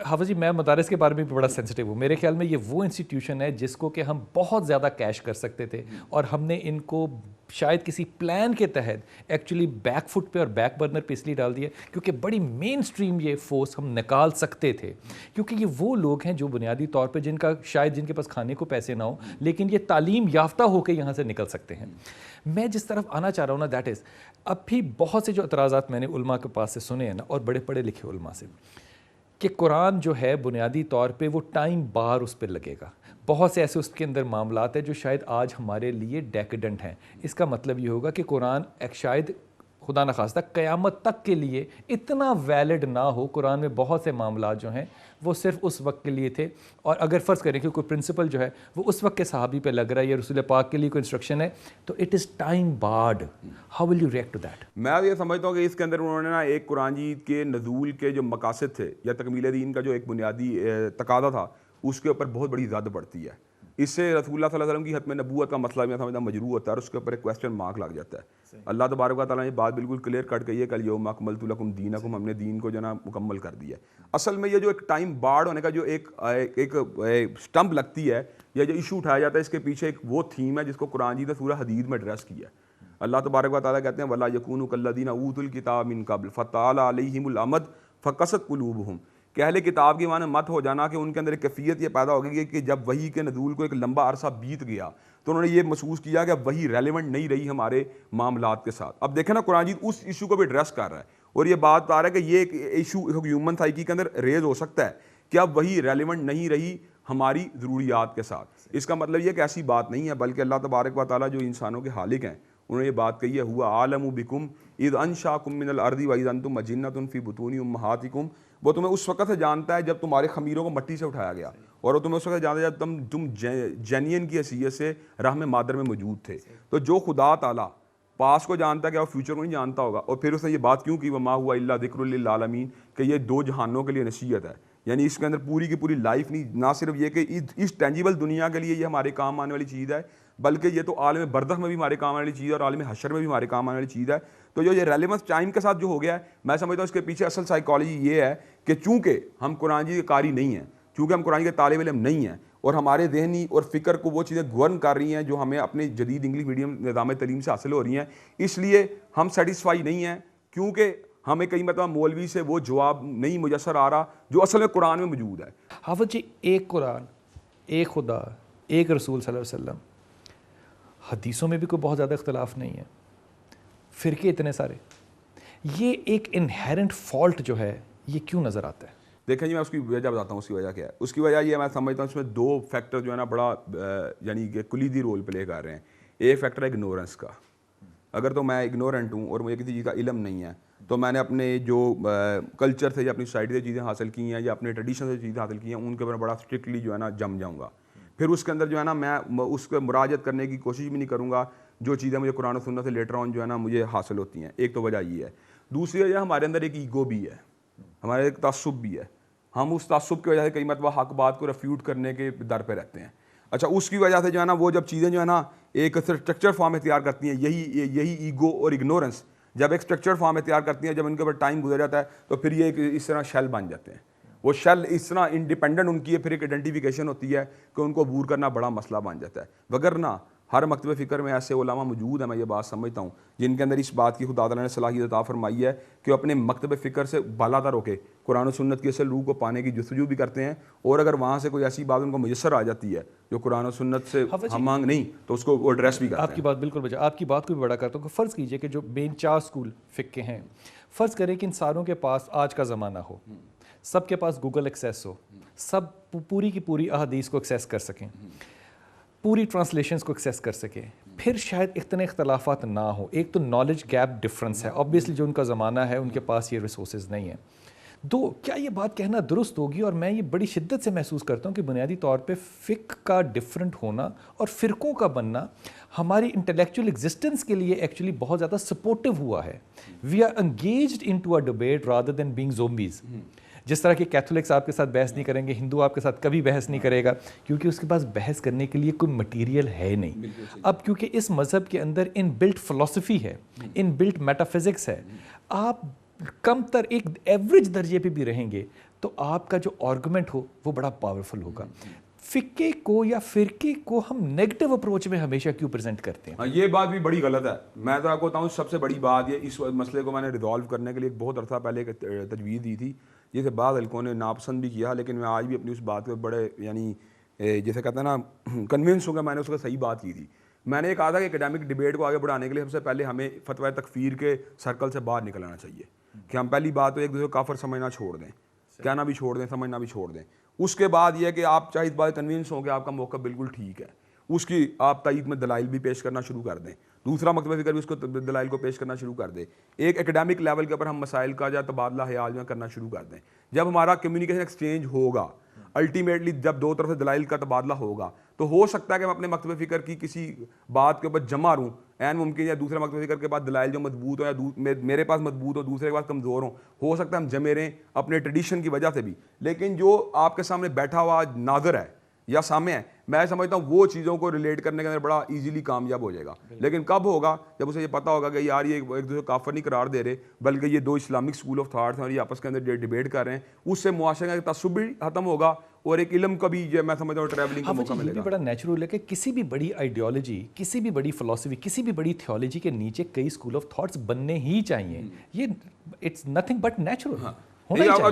حافظ جی، میں مدارس کے بارے میں بھی بڑا سینسٹیو ہوں. میرے خیال میں یہ وہ انسٹیٹیوشن ہے جس کو کہ ہم بہت زیادہ کیش کر سکتے تھے، اور ہم نے ان کو شاید کسی پلان کے تحت ایکچولی بیک فٹ پہ اور بیک برنر پہ اس لیے ڈال دیا کیونکہ بڑی مین سٹریم یہ فورس ہم نکال سکتے تھے، کیونکہ یہ وہ لوگ ہیں جو بنیادی طور پہ جن کے پاس کھانے کو پیسے نہ ہوں لیکن یہ تعلیم یافتہ ہو کے یہاں سے نکل سکتے ہیں. میں جس طرف آنا چاہ رہا ہوں نا دیٹ از، اب بھی بہت سے جو اعتراضات میں نے علماء کے پاس سے سنے ہیں نا، اور بڑے پڑھے لکھے علماء سے، کہ قرآن جو ہے بنیادی طور پہ وہ ٹائم بار اس پہ لگے گا. بہت سے ایسے اس کے اندر معاملات ہیں جو شاید آج ہمارے لیے ڈیکیڈنٹ ہیں. اس کا مطلب یہ ہوگا کہ قرآن ایک شاید خدا نخواستہ قیامت تک کے لیے اتنا ویلڈ نہ ہو. قرآن میں بہت سے معاملات جو ہیں وہ صرف اس وقت کے لیے تھے، اور اگر فرض کریں کہ کوئی پرنسپل جو ہے وہ اس وقت کے صحابی پہ لگ رہا ہے یا رسول پاک کے لیے کوئی انسٹرکشن ہے تو it is time barred. How will you react to that? میں یہ سمجھتا ہوں کہ اس کے اندر انہوں نے نا ایک قرآن جیت کے نزول کے جو مقاصد تھے یا تکمیل دین کا جو ایک بنیادی تقاضا تھا اس کے اوپر بہت بڑی زد پڑتی ہے. اس سے رسول اللہ صلی اللہ علیہ وسلم کی ختم نبوت کا مسئلہ میں سمجھتا مجروح ہوتا ہے، اور اس کے اوپر ایک کویسچن مارک لگ جاتا ہے. اللہ تبارک و تعالیٰ نے بات بالکل کلیئر کٹ کہی ہے کہ الیوم اکملت لکم دینکم، ہم نے دین کو جو نا مکمل کر دیا ہے. اصل میں یہ جو ایک ٹائم بارڈ ہونے کا جو ایک اسٹمپ لگتی ہے یا جو ایشو اٹھایا جاتا ہے، اس کے پیچھے ایک وہ تھیم ہے جس کو قرآن جی نے سورہ حدید میں ایڈریس کیا ہے. اللہ تبارک و تعالیٰ کہتے ہیں وَلَا يَكُونُوا كَالَّذِينَ أُوتُوا الْكِتَابَ مِن قَبْلُ فَطَالَ عَلَيْهِمُ الْأَمَدُ فَقَسَتْ قُلُوبُهُم، کہ اہل کتاب کی معنی مت ہو جانا کہ ان کے اندر ایک کیفیت یہ پیدا ہو گئی کہ جب وحی کے نزول کو ایک لمبا عرصہ بیت گیا تو انہوں نے یہ محسوس کیا کہ اب وحی ریلیونٹ نہیں رہی ہمارے معاملات کے ساتھ. اب دیکھیں نا قرآن جیت اس ایشو کو بھی ایڈریس کر رہا ہے، اور یہ بات آ رہا ہے کہ یہ ایک ایشو ہیومن سائیکی کے اندر ریز ہو سکتا ہے کہ اب وہی ریلیونٹ نہیں رہی ہماری ضروریات کے ساتھ. اس کا مطلب یہ کہ ایسی بات نہیں ہے، بلکہ اللہ تبارک و تعالیٰ جو انسانوں کے خالق ہیں انہوں نے یہ بات کہی ہے ہوا عالم بکم اذ انشاکم من الارض واذ انتم اجنۃ فی بطون امہاتکم، وہ تمہیں اس وقت سے جانتا ہے جب تمہارے خمیروں کو مٹی سے اٹھایا گیا، اور وہ تمہیں اس وقت جانتا ہے جب تم جینین کی حیثیت سے رحم مادر میں موجود تھے. تو جو خدا تعالیٰ پاس کو جانتا ہے کہ وہ فیوچر کو نہیں جانتا ہوگا، اور پھر اس نے یہ بات کیوں کی وما ہوا الا ذکر للعالمین، کہ یہ دو جہانوں کے لیے نصیحت ہے. یعنی اس کے اندر پوری کی پوری لائف نہیں، نہ صرف یہ کہ اس ٹینجیبل دنیا کے لیے یہ ہمارے کام آنے والی چیز ہے، بلکہ یہ تو عالم برزخ میں بھی ہمارے کام آنے والی چیز ہے اور عالم حشر میں بھی ہمارے کام آنے والی چیز ہے. تو جو یہ ریلیونس ٹائم کے ساتھ جو ہو گیا ہے، میں سمجھتا ہوں اس کے پیچھے اصل سائیکالوجی یہ ہے کہ چونکہ ہم قرآن جی کے قاری نہیں ہیں، چونکہ ہم قرآن کے طالب علم نہیں ہیں، اور ہمارے ذہنی اور فکر کو وہ چیزیں گورن کر رہی ہیں جو ہمیں اپنے جدید انگلش میڈیم نظام تعلیم سے حاصل ہو رہی ہیں، اس لیے ہم سیٹسفائی نہیں ہیں، کیونکہ ہمیں کئی مرتبہ مولوی سے وہ جواب نہیں میسر آ رہا جو اصل میں قرآن میں موجود ہے. حافظ جی، ایک قرآن، ایک خدا، ایک رسول صلی اللہ علیہ وسلم، حدیثوں میں بھی کوئی بہت زیادہ اختلاف نہیں ہے، فرقے اتنے سارے, یہ ایک انہیرنٹ فالٹ جو ہے یہ کیوں نظر آتا ہے؟ دیکھیں جی میں اس کی وجہ بتاتا ہوں. اس کی وجہ کیا ہے؟ اس کی وجہ یہ میں سمجھتا ہوں اس میں دو فیکٹر جو ہے نا بڑا یعنی کہ کلیدی رول پلے کر رہے ہیں. ایک فیکٹر ہے اگنورنس کا. اگر تو میں اگنورنٹ ہوں اور مجھے کسی چیز کا علم نہیں ہے تو میں نے اپنے جو کلچر سے یا اپنی سوسائٹی سے چیزیں حاصل کی ہیں یا اپنے ٹریڈیشن سے چیزیں حاصل کی ہیں ان کے اوپر بڑا اسٹرکٹلی جو ہے نا جم جاؤں گا. پھر اس کے اندر جو ہے نا میں اس کو مراجعت کرنے کی کوشش بھی نہیں کروں گا جو چیزیں مجھے قرآن و سنت سے لیٹر آن جو ہے نا مجھے حاصل ہوتی ہیں. ایک تو وجہ یہ ہے. دوسری وجہ ہمارے اندر ایک ایگو بھی ہے, ہمارے ایک تعصب بھی ہے. ہم اس تعصب کی وجہ سے کئی مرتبہ حق بات کو ریفیوٹ کرنے کے در پہ رہتے ہیں. اچھا اس کی وجہ سے جو ہے نا وہ جب چیزیں جو ہے نا ایک اسٹرکچر فارم اختیار کرتی ہیں, یہی ایگو اور اگنورنس جب ایک اسٹرکچر فارم اختیار کرتی ہیں, جب ان کے اوپر ٹائم گزر جاتا ہے تو پھر یہ اس طرح شیل بن جاتے ہیں. وہ شیل اس طرح انڈیپینڈنٹ ان کی ہے, پھر ایک آئیڈینٹیفیکیشن ہوتی ہے کہ ان کو عبور کرنا بڑا مسئلہ بن جاتا ہے. وگرنہ ہر مکتب فکر میں ایسے علماء موجود ہیں, میں یہ بات سمجھتا ہوں, جن کے اندر اس بات کی خدا تعالیٰ نے صلاحیت عطا فرمائی ہے کہ وہ اپنے مکتب فکر سے بالاتر ہو کے قرآن و سنت کی اصل روح کو پانے کی جستجو بھی کرتے ہیں, اور اگر وہاں سے کوئی ایسی بات ان کو میسر آ جاتی ہے جو قرآن و سنت سے ہم مانگ نہیں تو اس کو وہ ایڈریس بھی کرتے ہیں. آپ کی بات بالکل بجا. آپ کی بات کو بھی بڑا کرتا ہوں کہ فرض کیجئے کہ جو مین 4 اسکول فقہ کے ہیں, فرض کریں کہ ان ساروں کے پاس آج کا زمانہ ہو, سب کے پاس گوگل ایکسیس ہو, سب پوری کی پوری احادیث کو ایکسیس کر سکیں, پوری ٹرانسلیشنز کو ایکسیس کر سکیں, پھر شاید اتنے اختلافات نہ ہوں. ایک تو نالج گیپ ڈفرنس ہے, آبویسلی جو ان کا زمانہ ہے ان کے پاس یہ ریسورسز نہیں ہیں. دو, کیا یہ بات کہنا درست ہوگی؟ اور میں یہ بڑی شدت سے محسوس کرتا ہوں کہ بنیادی طور پہ فقہ کا ڈفرنٹ ہونا اور فرقوں کا بننا ہماری انٹلیکچوئل ایگزسٹنس کے لیے ایکچولی بہت زیادہ سپورٹیو ہوا ہے. We are engaged into a debate rather than being zombies. جس طرح کہ کیتھولکس آپ کے ساتھ بحث نہیں کریں گے, ہندو آپ کے ساتھ کبھی بحث نہیں کرے گا, کیونکہ اس کے پاس بحث کرنے کے لیے کوئی مٹیریل ہے نہیں. اب کیونکہ اس مذہب کے اندر ان بلٹ فلسفی ہے, ان بلٹ میٹافزکس ہے, آپ کم تر ایک ایوریج درجے پہ بھی رہیں گے تو آپ کا جو آرگومنٹ ہو وہ بڑا پاورفل ہوگا. فقے کو یا فرقے کو ہم نیگیٹو اپروچ میں ہمیشہ کیوں پریزنٹ کرتے ہیں؟ یہ بات بھی بڑی غلط ہے. میں تو آپ کو بتاؤں سب سے بڑی بات یہ, اس مسئلے کو میں نے ریزالو کرنے کے لیے ایک بہت عرصہ پہلے ایک تجویز دی تھی, جسے بعض حلقوں نے ناپسند بھی کیا, لیکن میں آج بھی اپنی اس بات کو بڑے یعنی جیسے کہتے ہیں نا کنونس ہوں گا, میں نے اس کو صحیح بات کی تھی. میں نے یہ کہا تھا کہ اکیڈمک ڈبیٹ کو آگے بڑھانے کے لیے سب سے پہلے ہمیں فتویٰ تکفیر کے سرکل سے باہر نکلنا چاہیے, کہ ہم پہلی بات تو ایک دوسرے کو کافر سمجھنا چھوڑ دیں, کہنا بھی چھوڑ دیں, سمجھنا بھی چھوڑ دیں. اس کے بعد یہ کہ آپ چاہے اس بات کنوینس ہوں کہ آپ کا موقع بالکل ٹھیک ہے, اس کی آپ تائید میں دلائل بھی پیش کرنا شروع کر دیں. دوسرا مکتبہ فکر بھی اس کو دلائل کو پیش کرنا شروع کر دے. ایک اکیڈمک لیول کے اوپر ہم مسائل کا یا تبادلہ خیال جو کرنا شروع کر دیں. جب ہمارا کمیونیکیشن ایکسچینج ہوگا, الٹیمیٹلی جب دو طرف سے دلائل کا تبادلہ ہوگا, تو ہو سکتا ہے کہ میں اپنے مکتبہ فکر کی کسی بات کے اوپر جمع رہوں, عین ممکن یا دوسرے مکتبہ فکر کے بعد دلائل جو مضبوط ہو یا میرے پاس مضبوط ہو, دوسرے کے پاس کمزور ہو سکتا ہے ہم جمع رہیں اپنے ٹریڈیشن کی وجہ سے بھی. لیکن جو آپ کے سامنے بیٹھا ہوا ناظر ہے یا سامع ہے, میں سمجھتا ہوں وہ چیزوں کو ریلیٹ کرنے کے اندر بڑا ایزیلی کامیاب ہو جائے گا. لیکن کب ہوگا؟ جب اسے یہ پتہ ہوگا کہ یار یہ ایک دوسرے کافر نہیں قرار دے رہے, بلکہ یہ دو اسلامک اسکول آف تھاٹس ہیں اور یہ آپس کے اندر ڈیبیٹ کر رہے ہیں. اس سے معاشرے کا تعصب بھی ختم ہوگا اور ایک علم کا بھی میں سمجھتا ہوں ٹریولنگ کا موقع ملے گا. یہ بھی بڑا نیچرل ہے کہ کسی بھی بڑی آئیڈیالوجی, کسی بھی بڑی فلسفی, کسی بھی بڑی تھیولوجی کے نیچے کئی اسکول آف تھاٹس بننے ہی چاہیے. یہ اٹس نتھنگ بٹ نیچرل.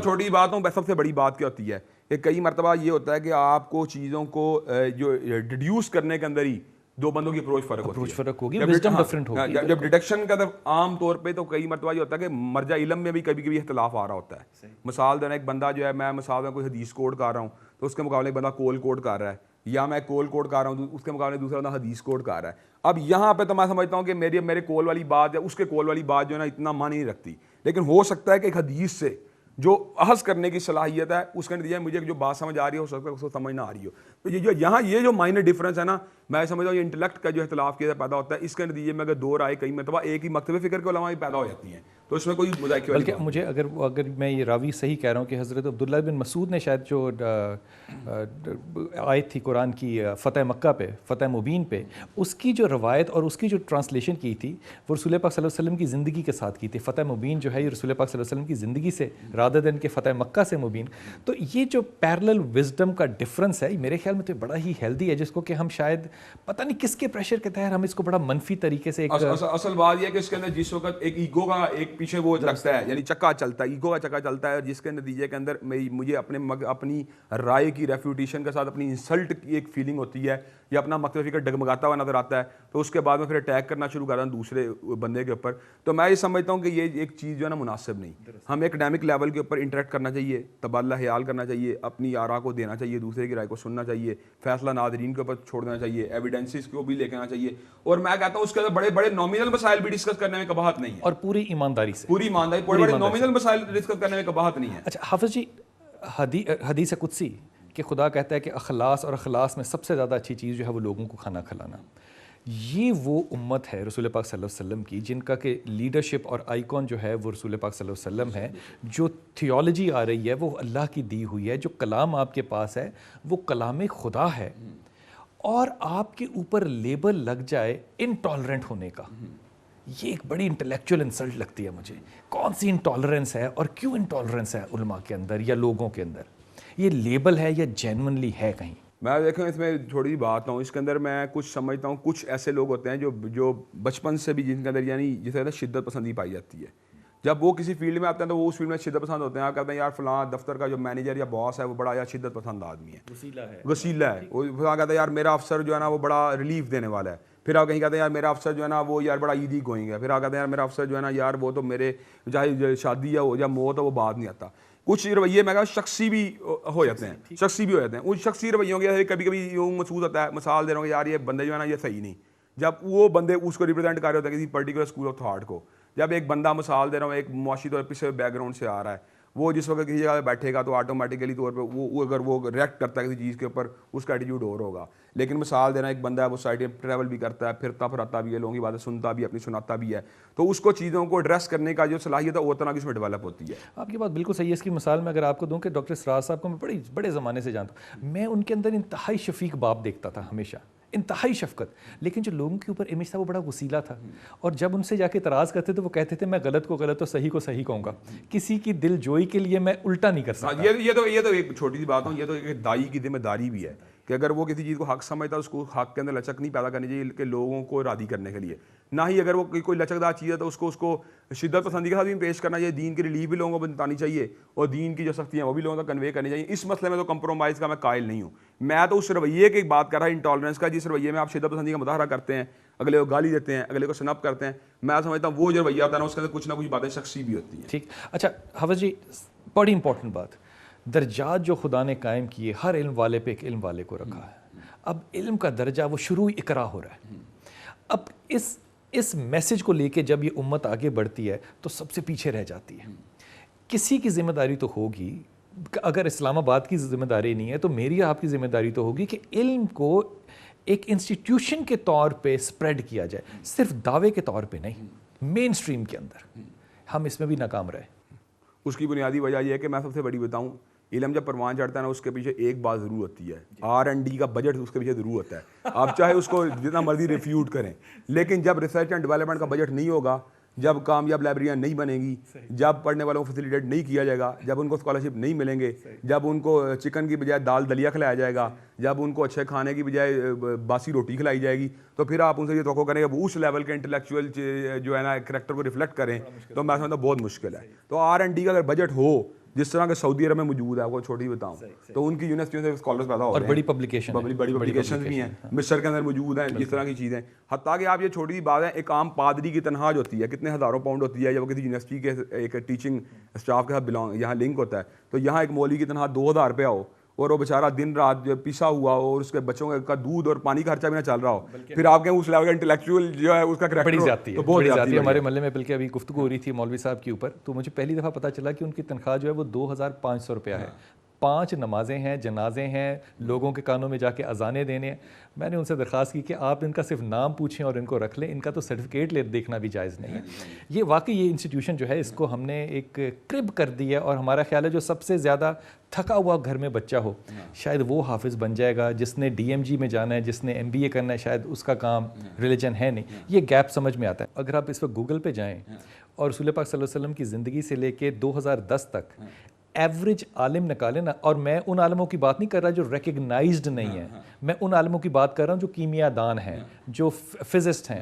چھوٹی بات ہوں, سب سے بڑی بات کیا ہوتی ہے کہ کئی مرتبہ یہ ہوتا ہے کہ آپ کو چیزوں کو جو ڈیڈیوس کرنے کے اندر ہی دو بندوں کی اپروچ فرق ہوگی, وزڈم ڈفرنٹ ہوگی. جب ڈیڈکشن کا عام طور پہ تو کئی مرتبہ یہ ہوتا ہے کہ مرجع علم میں بھی کبھی کبھی اختلاف آ رہا ہوتا ہے. مثال دینا, ایک بندہ جو ہے, میں مثال میں کوئی حدیث کوڈ کر رہا ہوں تو اس کے مقابلے ایک بندہ کول کوڈ کر رہا ہے, یا میں کول کوڈ کر رہا ہوں اس کے مقابلے دوسرا بندہ حدیث کوڈ کر رہا ہے. اب یہاں پہ تو میں سمجھتا ہوں کہ میرے کول والی بات یا اس کے کول والی بات جو ہے نا اتنا معنی نہیں رکھتی, لیکن ہو سکتا ہے کہ ایک حدیث سے جو اخذ کرنے کی صلاحیت ہے اس کے نتیجے میں مجھے جو بات سمجھ آ رہی ہے ہو سکتا ہے اس کو سمجھ نہ آ رہی ہو. تو یہ جو مائنر ڈفرینس ہے نا, میں سمجھتا ہوں یہ انٹلیکٹ کا جو اختلاف کیا پیدا ہوتا ہے, اس کے نتیجے میں اگر دو رائے کئی مرتبہ ایک ہی مکتبہ فکر کے علماء بھی پیدا ہو جاتی ہیں, تو اس میں کوئی مذاکرہ نہیں. بلکہ مجھے اگر میں یہ راوی صحیح کہہ رہا ہوں کہ حضرت عبداللہ بن مسعود نے شاید جو آیت تھی قرآن کی فتح مکہ پہ, فتح مبین پہ, اس کی جو روایت اور اس کی جو ٹرانسلیشن کی تھی وہ رسول پاک صلی اللہ علیہ وسلم کی زندگی کے ساتھ کی تھی. فتح مبین جو ہے یہ رسول پاک صلی اللہ علیہ وسلم کی زندگی سے رادر دین کے فتح مکہ سے مبین. تو یہ جو پیرلل وزڈم کا ڈفرنس ہے میرے خیال میں تو بڑا ہی ہیلدی ہے, جس کو کہ ہم شاید پتہ نہیں کس کے پریشر کے تحت ہم اس کو بڑا منفی طریقے سے اصل بات یہ ہے کہ اس کے اندر جس وقت ایک ایگو کا ایک پیچھے وہ لگتا ہے, یعنی چکا چلتا ہے, ایگو کا چکا چلتا ہے, جس کے نتیجے کے اندر مجھے اپنی رائے کی ریفیوٹیشن کے ساتھ اپنی انسلٹ کی ایک فیلنگ ہوتی ہے, یا اپنا مکتب فکر ڈگمگاتا ہوا نظر آتا ہے تو اس کے بعد میں پھر اٹیک کرنا شروع کرتا ہوں دوسرے بندے کے اوپر. تو میں یہ سمجھتا ہوں کہ یہ ایک چیز جو ہے نا مناسب نہیں. ہمیں اکیڈیمک لیول کے اوپر انٹریکٹ کرنا چاہیے, تبادلہ خیال کرنا چاہیے, اپنی آراء کو دینا چاہیے, دوسرے کی رائے کو سننا چاہیے, فیصلہ ناظرین کے اوپر چھوڑ دینا چاہیے, ایویڈنسز کو بھی لے کے آنا چاہیے. اور میں کہتا ہوں اس کے اندر بڑے بڑے نامینل مسائل بھی ڈسکس کرنے میں کباہت نہیں ہے, اور پوری ایمانداری سے, پوری ایمانداری, بڑے بڑے نامینل مسائل ڈسکس کرنے میں کباہت نہیں ہے. اچھا حافظ جی, حدیث قدسی کہ خدا کہتا ہے کہ اخلاص, اور اخلاص میں سب سے زیادہ اچھی چیز جو ہے وہ لوگوں کو کھانا کھلانا. یہ وہ امت ہے رسول پاک صلی اللہ علیہ وسلم کی جن کا کہ لیڈرشپ اور آئیکن جو ہے وہ رسول پاک صلی اللہ علیہ وسلم ہے. جو تھیولوجی آ رہی ہے وہ اللہ کی دی ہوئی ہے, جو کلام آپ کے پاس ہے وہ کلام خدا ہے, اور آپ کے اوپر لیبل لگ جائے انٹالرنٹ ہونے کا, یہ ایک بڑی انٹلیکچوئل انسلٹ لگتی ہے مجھے. کون سی انٹالرنس ہے اور کیوں انٹالرنس ہے علماء کے اندر یا لوگوں کے اندر؟ یہ لیبل ہے یا جینونلی ہے کہیں؟ میں دیکھیں اس میں تھوڑی سی بات ہوں, اس کے اندر میں کچھ سمجھتا ہوں کچھ ایسے لوگ ہوتے ہیں جو بچپن سے بھی جن کے اندر یعنی جسے کہتے ہیں شدت پسندی پائی جاتی ہے. جب وہ کسی فیلڈ میں آتے ہیں تو وہ اس فیلڈ میں شدت پسند ہوتے ہیں, آپ کہتے ہیں یار فلاں دفتر کا جو مینیجر یا باس ہے وہ بڑا یار شدت پسند آدمی ہے, وسیلہ ہے. وہ کہتے ہیں یار میرا افسر جو ہے نا وہ بڑا ریلیف دینے والا ہے. پھر آپ کہیں کہتے ہیں یار میرا افسر جو ہے نا وہ یار بڑا ایزی گوئنگ ہے. پھر آپ کہتے ہیں یار میرا افسر جو ہے نا یار وہ تو میرے چاہے شادی ہو یا موت ہو وہ بات نہیں آتا. کچھ رویے میں کہا شخصی بھی ہو جاتے ہیں, شخصی بھی ہو جاتے ہیں. ان شخصی رویوں کے کبھی کبھی یوں محسوس ہوتا ہے, مثال دے رہا ہوں کہ یار یہ بندے جو ہے نا یہ صحیح نہیں. جب وہ بندے اس کو ریپرزینٹ کر رہے ہوتے ہیں کسی پرٹیکولر اسکول آف تھاٹ کو, جب ایک بندہ مثال دے رہا ہوں ایک معاشی طور پر بیک گراؤنڈ سے آ رہا ہے, وہ جس وقت کسی جگہ بیٹھے گا تو آٹومیٹیکلی طور پہ وہ اگر وہ ریئیکٹ کرتا ہے کسی چیز کے اوپر اس کا ایٹیٹیوڈ اور ہوگا. لیکن مثال دینا ایک بندہ ہے وہ سائڈ ٹریول بھی کرتا ہے, پھرتا پھراتا بھی ہے, لوگوں کی باتیں سنتا بھی ہے, اپنی سناتا بھی ہے, تو اس کو چیزوں کو ایڈریس کرنے کا جو صلاحیت ہے وہ طرح کی اس میں ڈیولپ ہوتی ہے. آپ کی بات بالکل صحیح ہے. اس کی مثال میں اگر آپ کو دوں کہ ڈاکٹر اسرار صاحب کو میں بڑے زمانے سے جانتا ہوں, میں ان کے اندر انتہائی شفیق باپ دیکھتا تھا ہمیشہ, انتہائی شفقت, لیکن جو لوگوں کے اوپر امیج تھا وہ بڑا وسیلہ تھا. اور جب ان سے جا کے اعتراض کرتے تو وہ کہتے تھے میں غلط کو غلط اور صحیح کو صحیح کہوں گا, کسی کی دل جوئی کے لیے میں الٹا نہیں کر سکتا. یہ تو ایک چھوٹی سی بات ہوں, یہ تو ایک دائی کی ذمہ داری بھی ہے کہ اگر وہ کسی چیز کو حق سمجھتا ہے اس کو حق کے اندر لچک نہیں پیدا کرنی چاہیے کہ لوگوں کو راضی کرنے کے لیے, نہ ہی اگر وہ کوئی لچکدار چیز ہے تو اس کو شدت پسندی کے ساتھ بھی پیش کرنا چاہیے. دین کی ریلیف بھی لوگوں کو بتانی چاہیے اور دین کی جو سختی ہیں وہ بھی لوگوں تک کنوے کرنی چاہیے. اس مسئلے میں تو کمپرومائز کا میں قائل نہیں ہوں. میں تو اس رویے کی بات کر رہا ہوں انٹالرنس کا, جس رویے میں آپ شدت پسندی کا مظاہرہ کرتے ہیں, اگلے کو گالی دیتے ہیں, اگلے کو سنپ کرتے ہیں. میں سمجھتا ہوں وہ جو رویہ ہوتا ہے نا اس کے اندر کچھ نہ کچھ باتیں شخصی بھی ہوتی ہیں. ٹھیک. اچھا حافظ جی, بڑی امپورٹنٹ بات, درجات جو خدا نے قائم کیے ہر علم والے پہ ایک علم والے کو رکھا ہے. اب علم کا درجہ وہ شروع اقرا ہو رہا ہے. اب اس میسج کو لے کے جب یہ امت آگے بڑھتی ہے تو سب سے پیچھے رہ جاتی ہے. کسی کی ذمہ داری تو ہوگی, اگر اسلام آباد کی ذمہ داری نہیں ہے تو میری آپ کی ذمہ داری تو ہوگی کہ علم کو ایک انسٹیٹیوشن کے طور پہ سپریڈ کیا جائے, صرف دعوے کے طور پہ نہیں, مین اسٹریم کے اندر. ہم اس میں بھی ناکام رہے. اس کی بنیادی وجہ یہ ہے کہ میں سب سے بڑی بتاؤں, علم جب پروان چڑھتا ہے نا اس کے پیچھے ایک بات ضرور ہوتی ہے, R&D کا بجٹ اس کے پیچھے ضرور ہوتا ہے. آپ چاہے اس کو جتنا مرضی ریفیوٹ کریں, لیکن جب ریسرچ اینڈ ڈیولپمنٹ کا بجٹ نہیں ہوگا, جب کامیاب لائبریریاں نہیں بنیں گی, جب پڑھنے والوں کو فیسیلیٹیٹ نہیں کیا جائے گا, جب ان کو اسکالرشپ نہیں ملیں گے, جب ان کو چکن کی بجائے دال دلیا کھلایا جائے گا, جب ان کو اچھے کھانے کی بجائے باسی روٹی کھلائی جائے گی, تو پھر آپ ان سے یہ توقع کریں کہ وہ اس لیول کے انٹلیکچوئل جو ہے نا کریکٹر کو ریفلیکٹ کریں, تو میں سمجھتا ہوں بہت مشکل ہے. تو R&D کا اگر بجٹ ہو جس طرح کہ سعودی عرب میں موجود ہے, وہ چھوٹی بتاؤں تو ان کی یونیورسٹیوں سے اسکالرز پیدا ہوتے ہیں, اور بڑی پبلیکیشن بھی ہیں, مصر کے اندر موجود ہیں, جس طرح کی چیزیں. حتیٰ کہ آپ یہ چھوٹی سی بات ہے, ایک عام پادری کی تنخواہ جو ہوتی ہے کتنے ہزاروں پاؤنڈ ہوتی ہے, جب وہ کسی یونیورسٹی کے ایک ٹیچنگ اسٹاف کے ساتھ یہاں لنک ہوتا ہے, تو یہاں ایک مولوی کی تنخواہ 2000 روپیہ ہو اور وہ بیچارہ دن رات جو پیسا ہوا ہو اور اس کے بچوں کا دودھ اور پانی کا خرچہ بھی نہ چل رہا ہو, پھر آپ کے اس لیول کا انٹلیکچوئل جو ہے اس کا بڑی جاتی ہے, بہت جاتی ہے. ہمارے محلے میں بلکہ ابھی گفتگو ہو رہی تھی مولوی صاحب کے اوپر, تو مجھے پہلی دفعہ پتہ چلا کہ ان کی تنخواہ جو ہے وہ 2500 روپیہ ہے. 5 نمازیں ہیں, جنازے ہیں, لوگوں کے کانوں میں جا کے اذانیں دینے ہیں. میں نے ان سے درخواست کی کہ آپ ان کا صرف نام پوچھیں اور ان کو رکھ لیں, ان کا تو سرٹیفکیٹ دیکھنا بھی جائز نہیں ہے. یہ واقعی یہ انسٹیٹیوشن جو ہے اس کو ہم نے ایک کرب کر دی ہے, اور ہمارا خیال ہے جو سب سے زیادہ تھکا ہوا گھر میں بچہ ہو شاید وہ حافظ بن جائے گا, جس نے DMG میں جانا ہے, جس نے MBA کرنا ہے, شاید اس کا کام ریلیجن ہے نہیں. یہ گیپ سمجھ میں آتا ہے. اگر آپ اس وقت گوگل پہ جائیں اور رسول پاک صلی اللہ علیہ وسلم کی زندگی سے لے کے 2010 تک ایوریج عالم نکالے نا, اور میں ان عالموں کی بات نہیں کر رہا جو ریکگنائزڈ نہیں ہیں, میں ان عالموں کی بات کر رہا ہوں جو کیمیا دان ہیں, جو فزسٹ ہیں,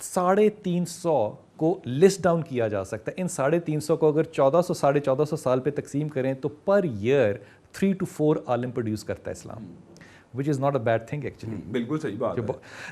350 کو لسٹ ڈاؤن کیا جا سکتا ہے. ان 350 کو اگر 1400 سال پہ تقسیم کریں تو پر ایئر 3 to 4 عالم پروڈیوس کرتا ہے اسلام. which is not a bad thing actually. بالکل صحیح بات ہے.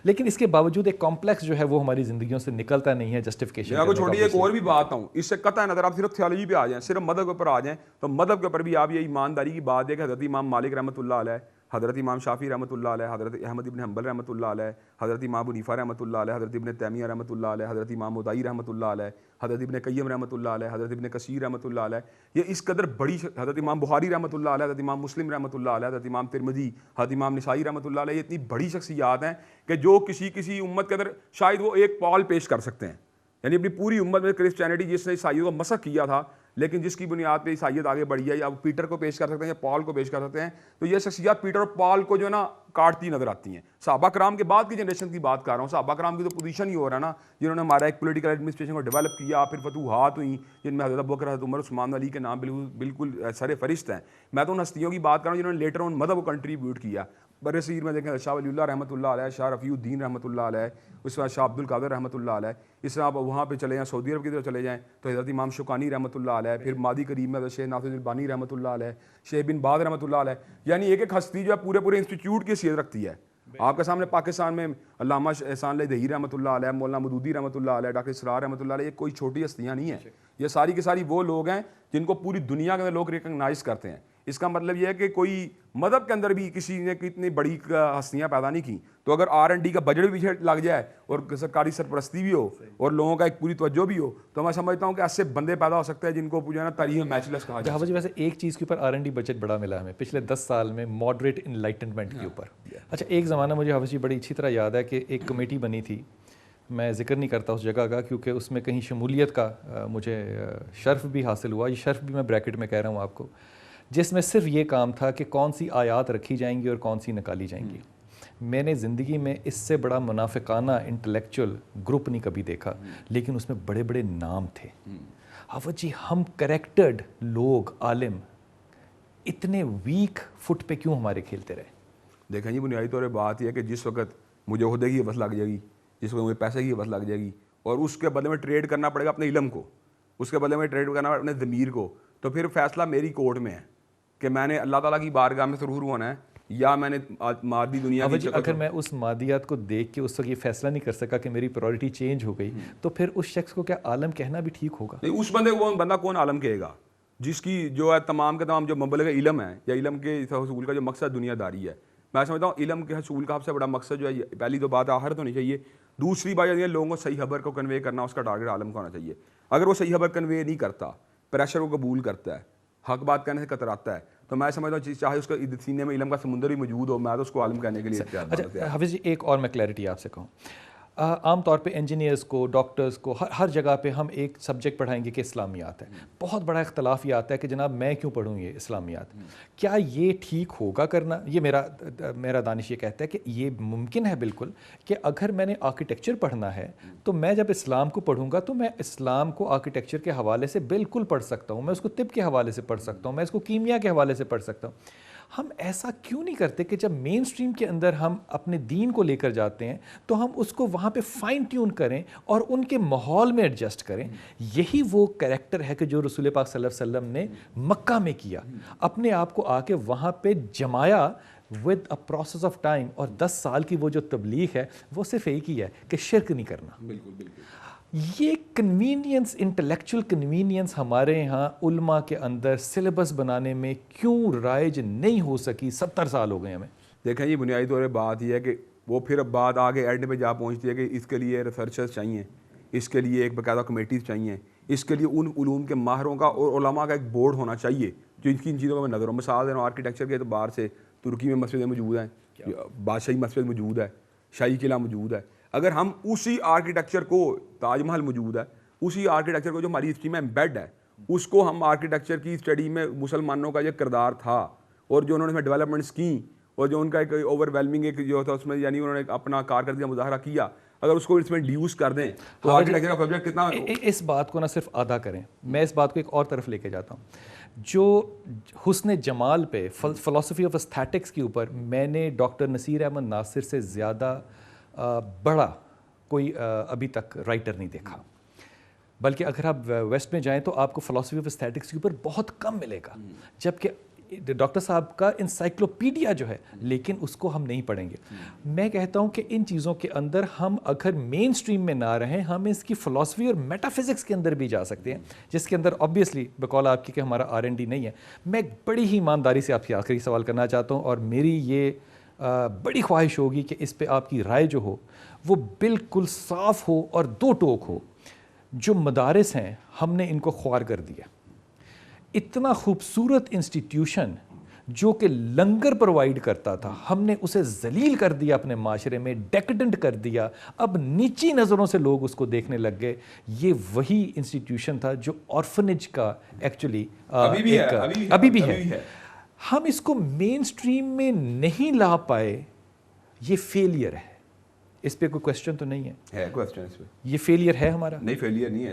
لیکن اس کے باوجود ایک کمپلیکس جو ہے وہ ہماری زندگیوں سے نکلتا نہیں ہے جسٹیفیکیشن. میں آپ کو چھوٹی ایک اور بھی بات ہوں, اس سے قطع نظر آپ صرف تھیولوجی پہ آ جائیں, صرف مذہب کے اوپر آ جائیں, تو مذہب کے اوپر بھی آپ یہ ایمانداری کی بات ہے کہ حضرت امام مالک رحمۃ اللہ علیہ, حضرت امام شافعی رحمۃ اللہ علیہ, حضرت احمد ابن حنبل رحمۃ اللہ علیہ, حضرت امام ابو حنیفہ رحمۃ اللہ علیہ, حضرت ابن تیمیہ رحمۃ اللہ علیہ, حضرت امام مدعی رحمۃ اللہ علیہ, حضرت ابن قیم رحمۃ اللہ علیہ, حضرت ابن کثیر رحمۃ اللہ علیہ, یہ اس قدر بڑی, حضرت امام بخاری رحمۃ اللہ علیہ, حضرت امام مسلم رحمۃ اللہ علیہ, حضرت امام ترمذی, حضرت امام نسائی رحمۃ اللہ علیہ, یہ اتنی بڑی شخصیات ہیں کہ جو کسی امت کے اندر شاید وہ ایک پال پیش کر سکتے ہیں. یعنی اپنی پوری امت میں کرسچینٹی جس نے عیسائیوں کو مسخ کیا تھا, لیکن جس کی بنیاد پہ عیسائیت آگے بڑھی ہے, یا پیٹر کو پیش کر سکتے ہیں یا پال کو پیش کر سکتے ہیں, تو یہ شخصیات پیٹر اور پال کو جو ہے نا کاٹتی نظر آتی ہیں. صحابہ کرام کے بعد کی جنریشن کی بات کر رہا ہوں, صحابہ کرام کی تو پوزیشن ہی ہو رہا ہے نا, جنہوں نے ہمارا ایک پولیٹیکل ایڈمنسٹریشن کو ڈیولپ کیا, پھر فتوحات ہوئیں جن میں حضرت ابوبکر, حضرت عمر, عثمان, علی کے نام بالکل سر فہرست ہیں. میں تو ان ہستیوں کی بات کر رہا ہوں جنہوں نے لیٹر آن مذہب کو کنٹریبیوٹ کیا. بر صغیر میں دیکھیں شاہ ولی اللہ رحمۃ اللہ علیہ, شاہ رفیع الدین رحمۃ اللہ علیہ, اس کے بعد شاہ عبد القادر رحمۃ اللہ علیہ. اس طرح آپ وہاں پہ چلے جائیں, سعودی عرب کی طرف چلے جائیں تو حضرت امام شوکانی رحمۃ اللہ علیہ, پھر مادی کریم میں شیخ ناصر البانی رحمۃ اللہ علیہ, شیخ بن باز رحمۃ اللہ علیہ. یعنی ایک ایک ہستی جو ہے پورے انسٹیٹیوٹ کی حیثیت رکھتی ہے. آپ کے سامنے پاکستان میں علامہ احسان اللہ دہی رحمۃ اللہ علیہ, مولانا مودودی رحمۃ اللہ علیہ, ڈاکٹر اسرار رحمۃ اللہ علیہ, یہ کوئی چھوٹی ہستیاں نہیں ہیں. یہ ساری کی ساری وہ لوگ ہیں جن کو پوری دنیا کے اندر لوگ ریکگنائز کرتے ہیں. اس کا مطلب یہ ہے کہ کوئی مذہب کے اندر بھی کسی نے اتنی بڑی ہستیاں پیدا نہیں کی, تو اگر R&D کا بجٹ بھی پیچھے لگ جائے اور سرکاری سرپرستی بھی ہو اور لوگوں کا ایک پوری توجہ بھی ہو, تو میں سمجھتا ہوں کہ ایسے بندے پیدا ہو سکتے ہیں جن کو جو ہے نا تاریخ میچ لیس کہا جاتا ہے. ویسے ایک چیز کے اوپر R&D بجٹ بڑا ملا ہمیں پچھلے 10 سال میں, ماڈریٹ انلائٹنمنٹ کے اوپر. اچھا, ایک زمانہ مجھے حافظ جی بڑی اچھی طرح یاد ہے کہ ایک کمیٹی بنی تھی, میں ذکر نہیں کرتا اس جگہ کا کیونکہ اس میں کہیں شمولیت کا مجھے شرف بھی حاصل ہوا, یہ شرف بھی میں بریکٹ میں کہہ رہا ہوں آپ کو, جس میں صرف یہ کام تھا کہ کون سی آیات رکھی جائیں گی اور کون سی نکالی جائیں گی. میں نے زندگی میں اس سے بڑا منافقانہ انٹلیکچوئل گروپ نہیں کبھی دیکھا, لیکن اس میں بڑے بڑے نام تھے. حافظ جی, ہم کریکٹرڈ لوگ عالم اتنے ویک فٹ پہ کیوں ہمارے کھیلتے رہے؟ دیکھیں جی, بنیادی طور پہ بات یہ ہے کہ جس وقت مجھے عہدے کی بس لگ جائے گی, جس وقت مجھے پیسے کی بس لگ جائے گی, اور اس کے بدلے میں ٹریڈ کرنا پڑے گا اپنے علم کو, اس کے بدلے میں ٹریڈ کرنا پڑے گا اپنے ضمیر کو, تو پھر فیصلہ میری کورٹ میں ہے کہ میں نے اللہ تعالیٰ کی بارگاہ میں سرور ہونا ہے یا میں نے مادی دنیا کی. اگر میں اس مادیات کو دیکھ کے اس وقت یہ فیصلہ نہیں کر سکا کہ میری پرائورٹی چینج ہو گئی, تو پھر اس شخص کو کیا عالم کہنا بھی ٹھیک ہوگا؟ نہیں, اس بندہ کون عالم کہے گا جس کی جو ہے تمام کے تمام جو مبلغ علم ہے یا علم کے حصول کا جو مقصد دنیا داری ہے. میں سمجھتا ہوں علم کے حصول کا سب سے بڑا مقصد جو ہے, پہلی تو بات آخرت ہونی چاہیے, دوسری بات یہ ہے لوگوں کو صحیح خبر کو کنوے کرنا, اس کا ٹارگیٹ عالم کا ہونا چاہیے. اگر وہ صحیح خبر کنوے نہیں کرتا, پریشر کو قبول کرتا ہے, حق بات کہنے سے کتراتا ہے, تو میں سمجھتا ہوں چاہے اس کا سینے میں علم کا سمندر بھی موجود ہو, میں تو اس کو عالم کہنے کے لیے تیار ہوں. اچھا حافظ جی, ایک اور میں کلیئرٹی آپ سے کہوں, عام طور پہ انجینئرز کو, ڈاکٹرز کو, ہر جگہ پہ ہم ایک سبجیکٹ پڑھائیں گے کہ اسلامیات ہے. بہت بڑا اختلاف یہ آتا ہے کہ جناب میں کیوں پڑھوں یہ اسلامیات, کیا یہ ٹھیک ہوگا کرنا؟ یہ میرا دانش یہ کہتا ہے کہ یہ ممکن ہے بالکل, کہ اگر میں نے آرکیٹیکچر پڑھنا ہے تو میں جب اسلام کو پڑھوں گا تو میں اسلام کو آرکیٹیکچر کے حوالے سے بالکل پڑھ سکتا ہوں, میں اس کو طب کے حوالے سے پڑھ سکتا ہوں, میں اس کو کیمیا کے حوالے سے پڑھ سکتا ہوں. ہم ایسا کیوں نہیں کرتے کہ جب مین سٹریم کے اندر ہم اپنے دین کو لے کر جاتے ہیں تو ہم اس کو وہاں پہ فائن ٹیون کریں اور ان کے ماحول میں ایڈجسٹ کریں؟ یہی وہ کریکٹر ہے کہ جو رسول پاک صلی اللہ علیہ وسلم نے مکہ میں کیا, اپنے آپ کو آ کے وہاں پہ جمایا with a process of time. اور 10 سال کی وہ جو تبلیغ ہے وہ صرف ایک ہی ہے کہ شرک نہیں کرنا. بالکل بالکل. یہ کنوینئنس, انٹلیکچوئل کنوینئنس ہمارے ہاں علماء کے اندر سلیبس بنانے میں کیوں رائج نہیں ہو سکی؟ 70 سال ہو گئے ہمیں. دیکھیں جی, بنیادی طور پہ بات یہ ہے کہ وہ پھر اب بات آگے اینڈ پہ جا پہنچتی ہے کہ اس کے لیے ریسرچرز چاہیے, اس کے لیے ایک باقاعدہ کمیٹیز چاہیے, اس کے لیے ان علوم کے ماہروں کا اور علماء کا ایک بورڈ ہونا چاہیے جو ان چیزوں کا میں نظر ہوں. مثال دے رہا ہوں, آرکیٹیکچر کے اعتبار سے ترکی میں مسجدیں موجود ہیں, بادشاہی مسجد موجود ہے, شاہی قلعہ موجود ہے. اگر ہم اسی آرکیٹیکچر کو, تاج محل موجود ہے, اسی آرکیٹیکچر کو جو ہماری ہسٹری میں ایمبیڈ ہے, اس کو ہم آرکیٹیکچر کی اسٹڈی میں مسلمانوں کا یہ کردار تھا اور جو انہوں نے ڈیولپمنٹس کی اور جو ان کا ایک اوور ویلمنگ ایک جو تھا اس میں, یعنی انہوں نے اپنا کارکردگی کا مظاہرہ کیا, اگر اس کو اس میں ڈیوس کر دیں تو آرکیٹیکچر کا سبجیکٹ کتنا. اس بات کو نہ صرف آدھا کریں, میں اس بات کو ایک اور طرف لے کے جاتا ہوں. جو حسن جمال پہ, فلسفی آف ایستھیٹکس کے اوپر میں نے ڈاکٹر نصیر احمد ناصر سے زیادہ بڑا کوئی ابھی تک رائٹر نہیں دیکھا. بلکہ اگر آپ ویسٹ میں جائیں تو آپ کو فلسفی آف ایستھیٹکس کے اوپر بہت کم ملے گا, جبکہ ڈاکٹر صاحب کا انسائکلوپیڈیا جو ہے، لیکن اس کو ہم نہیں پڑھیں گے. میں کہتا ہوں کہ ان چیزوں کے اندر ہم اگر مین سٹریم میں نہ رہیں، ہم اس کی فلسفی اور میٹا فزکس کے اندر بھی جا سکتے ہیں، جس کے اندر آبویسلی بقول آپ کی کہ ہمارا R&D نہیں ہے. میں بڑی ہی ایمانداری سے آپ سے آخری سوال کرنا چاہتا ہوں، اور میری یہ بڑی خواہش ہوگی کہ اس پہ آپ کی رائے جو ہو وہ بالکل صاف ہو اور دو ٹوک ہو. جو مدارس ہیں ہم نے ان کو خوار کر دیا. اتنا خوبصورت انسٹیٹیوشن جو کہ لنگر پرووائڈ کرتا تھا، ہم نے اسے ذلیل کر دیا، اپنے معاشرے میں ڈیکیڈنٹ کر دیا. اب نیچی نظروں سے لوگ اس کو دیکھنے لگ گئے. یہ وہی انسٹیٹیوشن تھا جو آرفنیج کا ایکچولی ابھی بھی ہے. ہم اس کو مین سٹریم میں نہیں لا پائے، یہ فیلئر ہے. اس پہ کوئی کوشچن تو نہیں ہے کوشچن اس پہ یہ فیلئر ہے ہمارا؟ نہیں، فیلئر نہیں ہے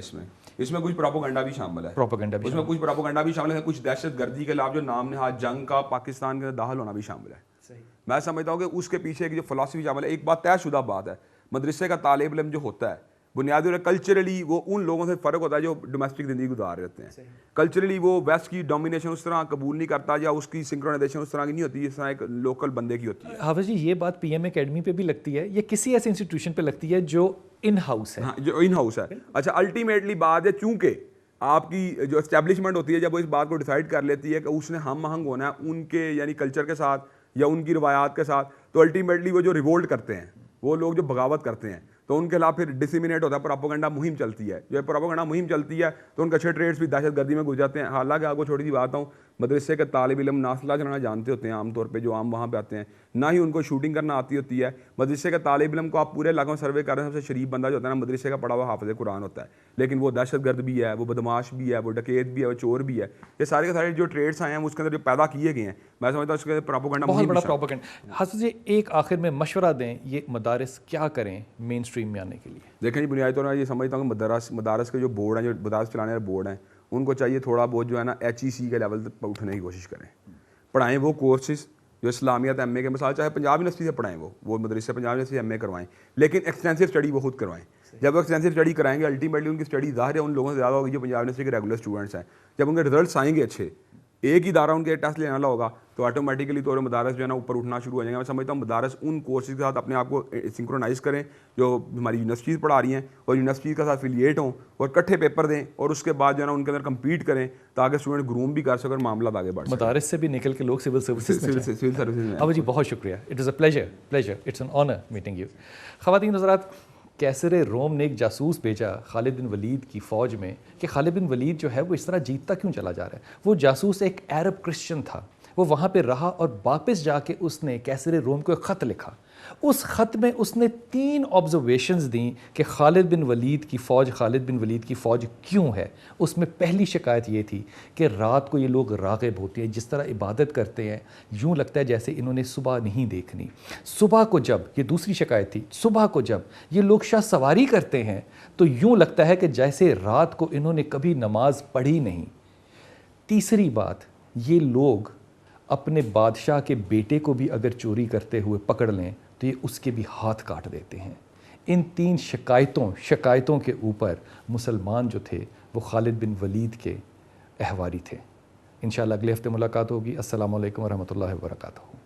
اس میں کچھ پروپیگنڈا بھی شامل ہے. اس میں کچھ پروپیگنڈا بھی شامل ہے، کچھ دہشت گردی کے خلاف جو نام نہاد جنگ کا پاکستان کے اندر داخل ہونا بھی شامل ہے. میں سمجھتا ہوں کہ اس کے پیچھے ایک جو فلسفی شامل ہے. ایک بات طے شدہ بات ہے، مدرسے کا طالب علم جو ہوتا ہے بنیادی طور کلچرلی وہ ان لوگوں سے فرق ہوتا ہے جو ڈومیسٹک زندگی گزار رہے ہوتے ہیں. کلچرلی وہ ویسٹ کی ڈومینیشن اس طرح قبول نہیں کرتا، یا اس کی سنکرونائزیشن اس طرح کی نہیں ہوتی جس طرح ایک لوکل بندے کی ہوتی ہے. حافظ جی، یہ بات پی ایم اکیڈمی پہ بھی لگتی ہے، یہ کسی ایسے انسٹیٹیوشن پہ لگتی ہے جو ان ہاؤس ہے. ہاں، جو ان ہاؤس ہے. اچھا، الٹیمیٹلی بات ہے چونکہ آپ کی جو اسٹیبلشمنٹ ہوتی ہے جب وہ اس بات کو ڈیسائیڈ کر لیتی ہے کہ اس نے ہم آہنگ ہونا ہے ان کے یعنی کلچر کے ساتھ یا ان کی روایات کے ساتھ، تو الٹیمیٹلی وہ جو ریوولٹ کرتے ہیں، وہ لوگ جو بغاوت کرتے ہیں، تو ان کے خلاف پھر ڈسیمینیٹ ہوتا ہے، پروپیگنڈا مہم چلتی ہے. جو پروپیگنڈا مہم چلتی ہے تو ان کے اچھے ٹریڈس بھی دہشت گردی میں گھس جاتے ہیں. حالانکہ آپ کو چھوٹی سی بات ہوں، مدرسے کے طالب علم ناسلا چلانا جانتے ہوتے ہیں عام طور پہ جو عام وہاں پہ آتے ہیں، نہ ہی ان کو شوٹنگ کرنا آتی ہوتی ہے. مدرسے کے طالب علم کو آپ پورے علاقوں میں سروے کر رہے ہیں، سب سے شریف بندہ جو ہوتا ہے نا مدرسے کا پڑھا ہوا حافظ قرآن ہوتا ہے، لیکن وہ دہشت گرد بھی ہے، وہ بدماش بھی ہے، وہ ڈکیت بھی ہے، وہ چور بھی ہے. یہ سارے کے سارے جو ٹریڈس آئے ہیں اس کے اندر جو پیدا کیے گئے ہیں، میں سمجھتا ہوں اس کے پروپیگنڈا بہت بڑا پروپیگنڈا. حافظ جی، ایک آخر میں مشورہ دیں، یہ مدارس کیا کریں مین سٹریم میں آنے کے لیے؟ دیکھیں جی، بنیادی طور پر یہ سمجھتا ہوں کہ مدارس کے جو بورڈ ہیں، جو مدارس چلانے والے بورڈ ہیں، ان کو چاہیے تھوڑا بہت جو ہے نا HEC کے لیول تک اٹھنے کی کوشش کریں. پڑھائیں وہ کورسز جو اسلامیات ایم اے کے مثال چاہے پنجاب یونیورسٹی سے پڑھائیں، وہ مدرسے پنجاب یونیورسٹی سے ایم اے کروائیں، لیکن ایکسٹینسو اسٹڈی وہ خود کروائیں. جب وہ ایکسٹینسو اسٹڈی کرائیں گے الٹیمیٹلی ان کی اسٹڈی ظاہر ہے ان لوگوں سے زیادہ ہوگی جو پنجاب یونیورسٹی کے ریگولر اسٹوڈنٹس ہیں. جب ان کے رزلٹس آئیں گے اچھے، ایک ہی ادارہ ان کے ٹیسٹ لینے والا ہوگا، تو آٹومیٹکلی طور مدارس جو ہے نا اوپر اٹھنا شروع ہو جائیں گے. میں سمجھتا ہوں مدارس ان کورسز کے ساتھ اپنے آپ کو سنکرونائز کریں جو ہماری یونیورسٹیز پڑھا رہی ہیں، اور یونیورسٹیز کے ساتھ افیلیٹ ہوں اور کٹھے پیپر دیں، اور اس کے بعد جو ہے نا ان کے اندر کمپیٹ کریں تاکہ اسٹوڈنٹ گروم بھی کر سکیں اور معاملات آگے بڑھ سکیں. مدارس سے بھی نکل کے لوگ سول سروسز میں. اب جی بہت شکریہ. It is a pleasure, it's an honour meeting you. خواتین حضرات، کیسر روم نے ایک جاسوس بھیجا خالد بن ولید کی فوج میں کہ خالد بن ولید جو ہے وہ اس طرح جیتتا کیوں چلا جا رہا ہے. وہ جاسوس ایک عرب کرسچن تھا، وہ وہاں پہ رہا اور واپس جا کے اس نے کیسر روم کو ایک خط لکھا. اس خط میں اس نے 3 آبزرویشنز دیں کہ خالد بن ولید کی فوج کیوں ہے. اس میں پہلی شکایت یہ تھی کہ رات کو یہ لوگ راغب ہوتے ہیں، جس طرح عبادت کرتے ہیں یوں لگتا ہے جیسے انہوں نے صبح نہیں دیکھنی. صبح کو جب، یہ دوسری شکایت تھی، صبح کو جب یہ لوگ شاہ سواری کرتے ہیں تو یوں لگتا ہے کہ جیسے رات کو انہوں نے کبھی نماز پڑھی نہیں. تیسری بات، یہ لوگ اپنے بادشاہ کے بیٹے کو بھی اگر چوری کرتے ہوئے پکڑ لیں تو یہ اس کے بھی ہاتھ کاٹ دیتے ہیں. ان 3 شکایتوں کے اوپر مسلمان جو تھے وہ خالد بن ولید کے احواری تھے. انشاءاللہ اگلے ہفتے ملاقات ہوگی. السلام علیکم ورحمۃ اللہ وبرکاتہ.